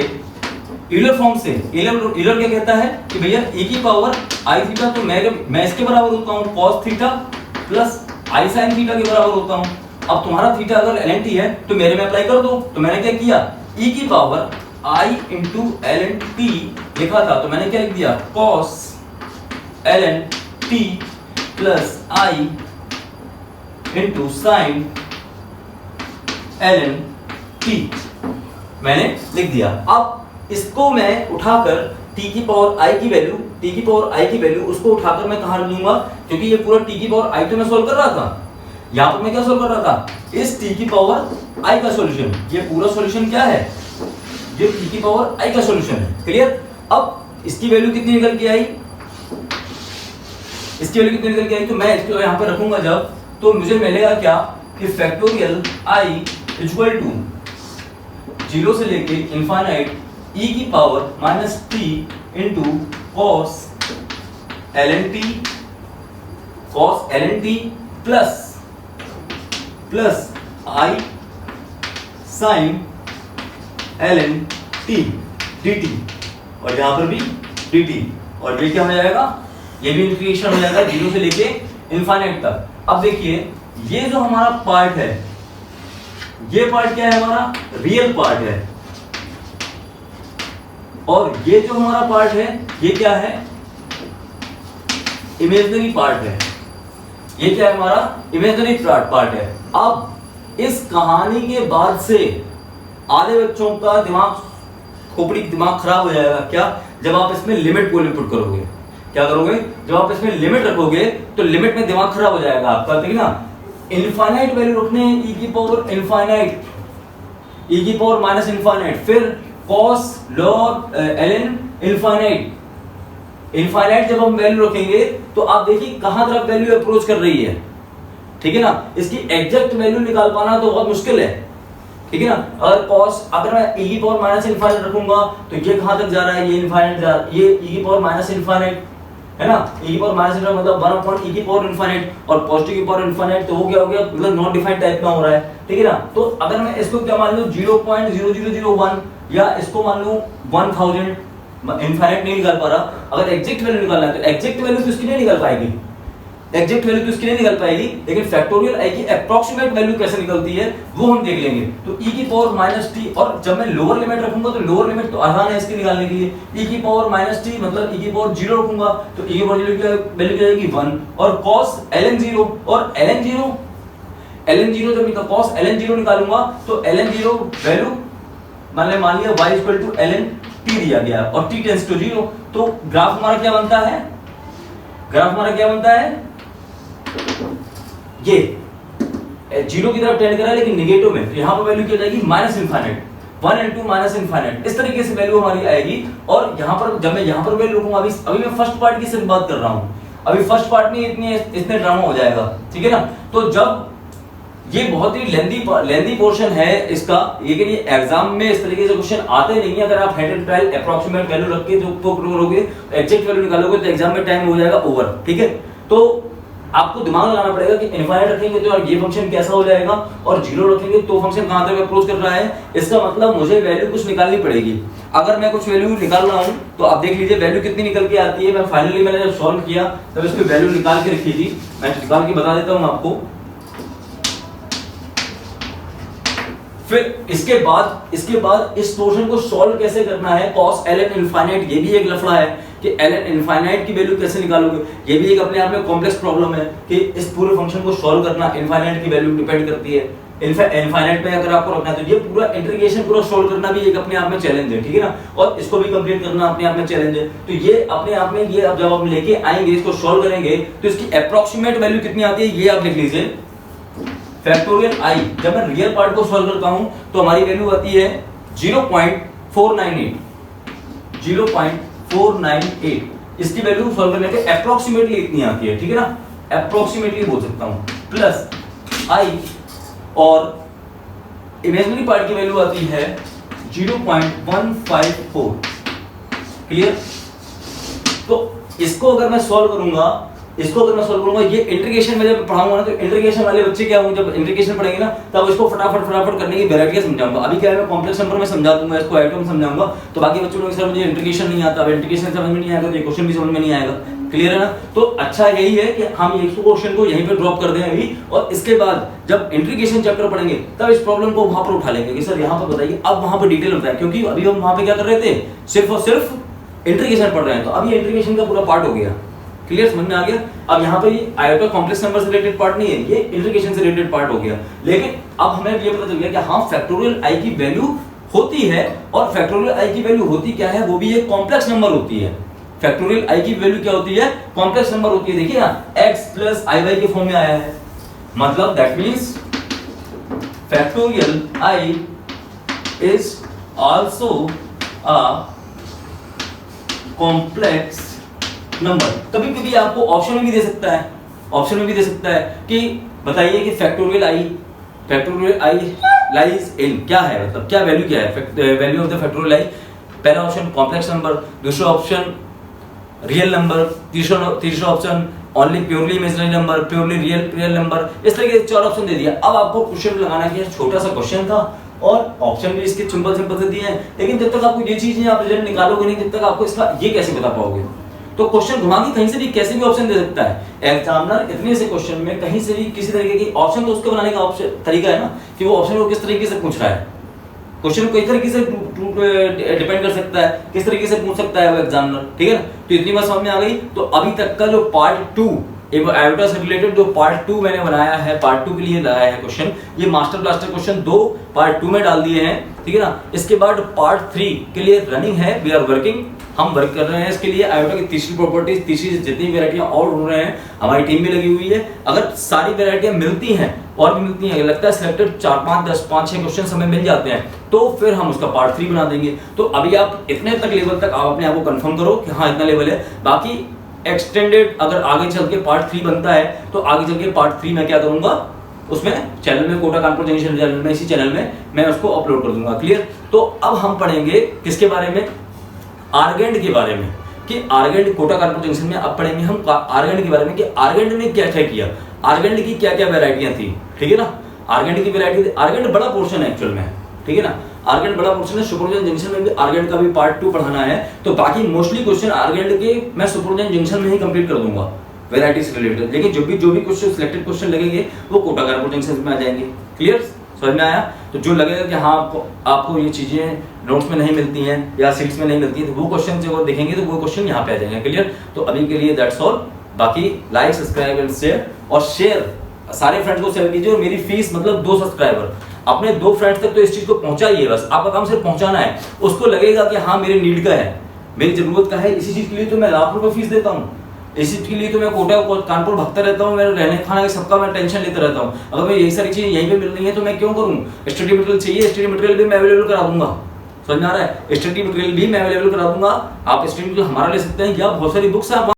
यूलर क्या कहता है कि भैया e की पावर i थीटा, तो मैं इसके बराबर होता हूँ cos theta plus i sin theta के बराबर होता हूँ। अब तुम्हारा थीटा अगर ln t है तो मेरे में अप्लाई कर दो। तो मैंने क्या किया, e की power i into ln t लिखा था, तो मैंने क्या लिख दिया cos ln t plus i into sin ln t मैंने लिख दिया। अब इसको मैं उठाकर t की पावर i की वैल्यू उसको उठाकर मैं कहां रख दूंगा, क्योंकि ये पूरा t की पावर i तो मैं सॉल्व कर रहा था, यहाँ पर मैं क्या सॉल्व कर रहा था, इस t की पावर i का सॉल्यूशन। ये पूरा सॉल्यूशन क्या है, ये t की पावर i का सॉल्यूशन है। क्लियर। अब इसकी वैल्यू कितनी निकल के आई, तो मैं इसको यहाँ पे रखूंगा जब, तो मुझे मिलेगा क्या कि फैक्टोरियल i इक्वल टू 0 से लेके इनफाइनाइट e की power minus t into cos ln t plus i sin ln t dt, और यहाँ पर भी dt, और ये क्या हो जाएगा, ये भी इंटीग्रेशन हो जाएगा 0 से लेके इनफाइनाइट तक। अब देखिए ये जो हमारा पार्ट है, ये पार्ट क्या है, हमारा रियल पार्ट है, और ये जो हमारा पार्ट है ये क्या है, इमेजिनरी पार्ट है। ये क्या है, हमारा इमेजिनरी पार्ट है। अब इस कहानी के बाद से आधे बच्चों का दिमाग खराब हो जाएगा। क्या, जब आप इसमें लिमिट को इनपुट करोगे, क्या करोगे, जब आप इसमें लिमिट रखोगे तो लिमिट में दिमाग खराब हो जाएगा आपका। ठीक है ना, इनफाइनाइट वैल्यू रखने हैं, e की पावर इनफाइनाइट, e की पावर माइनस इनफाइनाइट, फिर cos log ln इनफाइनाइट जब हम वैल्यू रखेंगे तो आप देखिए कहां तरफ वैल्यू अप्रोच कर रही है। ठीक है ना, इसकी एग्जैक्ट वैल्यू निकाल पाना तो बहुत मुश्किल है। ठीक है ना, अगर मैं e की पावर माइनस इनफाइनाइट रखूंगा तो ये कहां तक जा रहा है, ये इनफाइनाइट जा रहा है, ये e की पावर माइनस इनफाइनाइट है ना, e की पावर माइनस इनफाइनाइट मतलब 1/e की पावर इनफाइनाइट, और पॉजिटिव की पावर इनफाइनाइट, तो वो क्या हो गया, मतलब नॉट डिफाइंड टाइप में हो रहा है। ठीक है ना, तो अगर मैं इसको क्या मान लूं 0.0001 या इसको मान लूं 1000, इनफाइनाइट नहीं निकाल पा रहा, अगर एग्जैक्ट वैल्यू निकालना है तो एग्जैक्ट वैल्यू तो इसकी नहीं निकल पाएगी, लेकिन फैक्टोरियल i की अप्रॉक्सीमेट वैल्यू कैसे निकलती है वो हम देख लेंगे। तो e की पावर माइनस टी, और जब मैं लोअर लिमिट रखूंगा तो लोअर लिमिट तो आसान है इसके निकालने के लिए, e की पावर माइनस टी मतलब e की पावर 0 रखूंगा तो e की पावर 0 की वैल्यू क्या आएगी 1, और cos ln 0, और ln 0 जब cos ln 0 निकालूंगा तो ln 0 वैल्यू मान लिया y ln t दिया गया और t टेंड्स टू 0, तो ग्राफ हमारा क्या बनता है, ये 0 की तरफ टेंड कर रहा है लेकिन नेगेटिव में, तो यहाँ पर वैल्यू क्या जाएगी minus infinite, 1 into minus infinite, इस तरीके से वैल्यू हमारी आएगी। और यहाँ पर जब मैं यहाँ पर वैल्यू रखूंगा, अभी मैं फर्स्ट पार्ट की सिर्फ बात कर रहा हूँ, अभी फर्स्ट पार्ट में इतने ड्रामा हो जाएगा। ठीक है ना, तो जब ये बहुत ही लेंदी पोर्शन है इसका, लेकिन ये एग्जाम में इस तरीके से क्वेश्चन आते नहीं है। अगर आप 100 ट्रायल अप्रॉक्सीमेट वैल्यू रख के जो करोगे, एग्जैक्ट वैल्यू निकालोगे तो एग्जाम में टाइम हो जाएगा ओवर। ठीक है, तो आपको दिमाग लगाना पड़ेगा कि इनफाइनाइट रखेंगे तो ये फंक्शन कैसा हो जाएगा, और 0 रखेंगे तो फंक्शन कहां तक अप्रोच कर रहा है। इसका मतलब मुझे वैल्यू कुछ निकालनी पड़ेगी। अगर मैं कुछ वैल्यू निकाल रहा हूं तो आप देख लीजिए वैल्यू कितनी निकल के आती है। मैंने जब सॉल्व किया तब इसकी वैल्यू निकाल के रखी थी, मैं निकाल के बता देता हूं आपको। फिर इसके बाद इस पोर्शन को सॉल्व कैसे करना है, cos ln इनफाइनाइट, ये भी एक लफड़ा है कि ln इनफाइनाइट की वैल्यू कैसे निकालोगे, ये भी एक अपने आप में कॉम्प्लेक्स प्रॉब्लम है कि इस पूरे फंक्शन को सॉल्व करना इनफाइनाइट की वैल्यू डिपेंड करती है। इनफाइनाइट पे अगर आपको रखना है तो ये पूरा इंटीग्रेशन पूरा सॉल्व करना भी एक अपने आप में चैलेंज है, ठीक है ना, और इसको भी कंप्लीट करना अपने आप में चैलेंज है। तो ये अपने आप में ये अब जब आप लेके आएंगे इसको सॉल्व करेंगे तो इसकी अप्रोक्सीमेट वैल्यू कितनी आती है ये आप लिख लीजिए, फैक्टोरियल आई। जब मैं रियल पार्ट को सॉल्व करता हूं तो हमारी वैल्यू आती है 0.498, 0.498 इसकी वैल्यू सॉल्व करने पे अप्रोक्सीमेटली इतनी आती है, ठीक है ना, अप्रोक्सीमेटली बोल सकता हूं, प्लस आई और इमेजिनरी पार्ट की वैल्यू आती है 0.154। क्लियर? तो इसको अगर मैं सॉल्व करूंगा, ये इंटीग्रेशन में जब पढ़ाऊंगा ना तो इंटीग्रेशन वाले बच्चे क्या होंगे, जब इंटीग्रेशन पढ़ेंगे ना तब इसको फटाफट करने की वैरायटी समझाऊंगा। अभी क्या है मैं कॉम्प्लेक्स नंबर में समझा दूंगा, इसको आइटम समझाऊंगा, तो बाकी बच्चों को सर मुझे इंटीग्रेशन नहीं आता, अब इंटीग्रेशन समझ में नहीं आएगा तो ये क्वेश्चन भी समझ में नहीं आएगा। क्लियर है ना? तो अच्छा यही है कि हम एक क्वेश्चन को यहीं पे ड्रॉप कर दें अभी, और इसके बाद जब इंटीग्रेशन चैप्टर पढ़ेंगे तब इस प्रॉब्लम को वहां पर उठा लेंगे कि सर यहाँ पर बताइए, अब वहां पर डिटेल बताएं, क्योंकि अभी हम वहां पे क्या कर रहे थे, सिर्फ और सिर्फ इंटीग्रेशन पढ़ रहे हैं, तो अब ये इंटीग्रेशन का पूरा पार्ट हो गया। क्लियर? समझ में आ गया? अब यहाँ पे ये आयोटा कॉम्प्लेक्स नंबर से रिलेटेड पार्ट नहीं है, ये इंटीग्रेशन से रिलेटेड पार्ट हो गया। लेकिन अब हमें ये पता चल गया कि हाँ फैक्टोरियल आई की वैल्यू होती है, और फैक्टोरियल आई की वैल्यू होती क्या है, वो भी एक कॉम्प्लेक्स नंबर होती है। फैक्टोरियल आई की वैल्यू क्या होती है, कॉम्प्लेक्स नंबर होती है। देखिए ना x प्लस आई वाई के फॉर्म में आया है, मतलब that means factorial I is also a complex number. कभी कभी आपको ऑप्शन में भी दे सकता है, कि बताइए कि फैक्टोरियल आई लाइज इन क्या है, मतलब क्या वैल्यू क्या है, वैल्यू ऑफ द फैक्टोरियल आई। पहला ऑप्शन कॉम्प्लेक्स नंबर, दूसरा ऑप्शन रियल नंबर, तीसरा option only purely imaginary number, purely real number. इस तरह के 4 ऑप्शन दे दिया। अब आपको क्वेश्चन लगाना है, छोटा सा क्वेश्चन था और ऑप्शन भी इसके सिंपल से दिए हैं, लेकिन जब तक आपको ये चीजें आप रिजल्ट निकालोगे नहीं, जब तक आपको इसका ये कैसे बता पाओगे। तो क्वेश्चन घुमा के कहीं से भी कैसे भी ऑप्शन दे सकता है एग्जामिनर, इतने से क्वेश्चन में कहीं से भी किसी तरीके की ऑप्शन, तो उसको बनाने का ऑप्शन तरीका है ना कि वो ऑप्शन को किस तरीके से पूछ रहा है, क्वेश्चन को कई तरीके से डिपेंड कर सकता है, किस तरीके से पूछ सकता है वो एग्जामिनर, ठीक है ना। तो इतनी बात समझ में आ गई। तो अभी तक का जो पार्ट 2 आयोटा से रिलेटेड जो पार्ट 2 मैंने बनाया है, पार्ट 2 के लिए लाया है क्वेश्चन, ये मास्टर ब्लास्टर क्वेश्चन 2 पार्ट 2 में डाल दिए हैं, ठीक है ना। इसके बाद पार्ट 3 के लिए रनिंग है, वी आर वर्किंग, हम वर्क कर रहे हैं इसके लिए। आयोटा की तीसरी प्रॉपर्टीज, तीसरी जितनी वैरायटियां और ढूंढ रहे हैं, हमारी टीम भी लगी हुई है। अगर सारी वैरायटियां मिलती हैं और भी मिलती हैं, लगता है सिलेक्टेड 4 5 10 5 6 क्वेश्चन हमें मिल जाते हैं, तो फिर हम उसका पार्ट 3 बना देंगे। तो अभी आप इतने तक लेवल तक आप अपने आप को कंफर्म करो कि हाँ इतना लेवल है। बाकी एक्सटेंडेड अगर आगे चल के पार्ट 3 बनता है तो आगे चल के पार्ट 3 मैं क्या करूंगा, उसमें चैनल में कोटा कानपुर जंक्शन चैनल में, इसी चैनल में मैं उसको अपलोड कर दूंगा। क्लियर? तो अब हम पढ़ेंगे किसके बारे में, आर्गेंड के बारे में, कि आर्गेंड कोटा कानपुर जंक्शन में अब पढ़ेंगे हम आर्गेंड के बारे में, कि आर्गेंड ने क्या क्या किया, आर्गेंड की क्या क्या वैरायटियां थी, ठीक है ना। आर्गेंड की वैरायटी, आर्गेंड बड़ा पोर्शन है एक्चुअल में, ठीक है ना, आर्गेंड बड़ा पोर्शन है। सुपरपोजिशन जंक्शन में भी आर्गेंड का भी पार्ट 2 पढ़ाना है, तो बाकी मोस्टली क्वेश्चन आर्गेंड के मैं सुपरपोजिशन जंक्शन में ही कंप्लीट कर दूंगा वैरायटी से रिलेटेड। लेकिन जो भी क्वेश्चन सिलेक्टेड क्वेश्चन लगेंगे वो कोटा कानपुर जंक्शन में आ जाएंगे। क्लियर? समझ में आया? तो जो लगेगा कि हाँ आपको ये चीजें नोट्स में नहीं मिलती हैं या सीट्स में नहीं मिलती है, तो वो क्वेश्चन जो देखेंगे तो वो क्वेश्चन यहाँ पे आ जाएंगे। क्लियर? तो अभी के लिए दैट्स ऑल। बाकी लाइक, सब्सक्राइब एंड शेयर, और शेयर सारे फ्रेंड्स को शेयर कीजिए। और मेरी फीस मतलब 2 सब्सक्राइबर, अपने 2 फ्रेंड्स तक तो इस चीज को पहुंचाइए, बस आपका काम सिर्फ पहुंचाना है। उसको लगेगा कि हाँ मेरे नीड का है, मेरी जरूरत का है, इसी चीज के लिए तो मैं लाख रुपए फीस देता हूँ, इसी चीज के लिए तो मैं कोटा कानपुर भगता रहता हूँ, मेरे रहने खाने के सबका मैं टेंशन लेता रहता हूँ। अगर मैं यही सारी चीजें यहीं पे मिल रही है तो मैं क्यों करूँ। स्टडी मटेरियल चाहिए, स्टडी मटेरियल भी मैं अवेलेबल करा दूंगा, समझ में आ रहा है। स्टडी मटेरियल भी मैं अवेलेबल करा दूंगा, आप स्टडी मटेरियल हमारा ले सकते हैं, या बहुत सारी बुक्स आप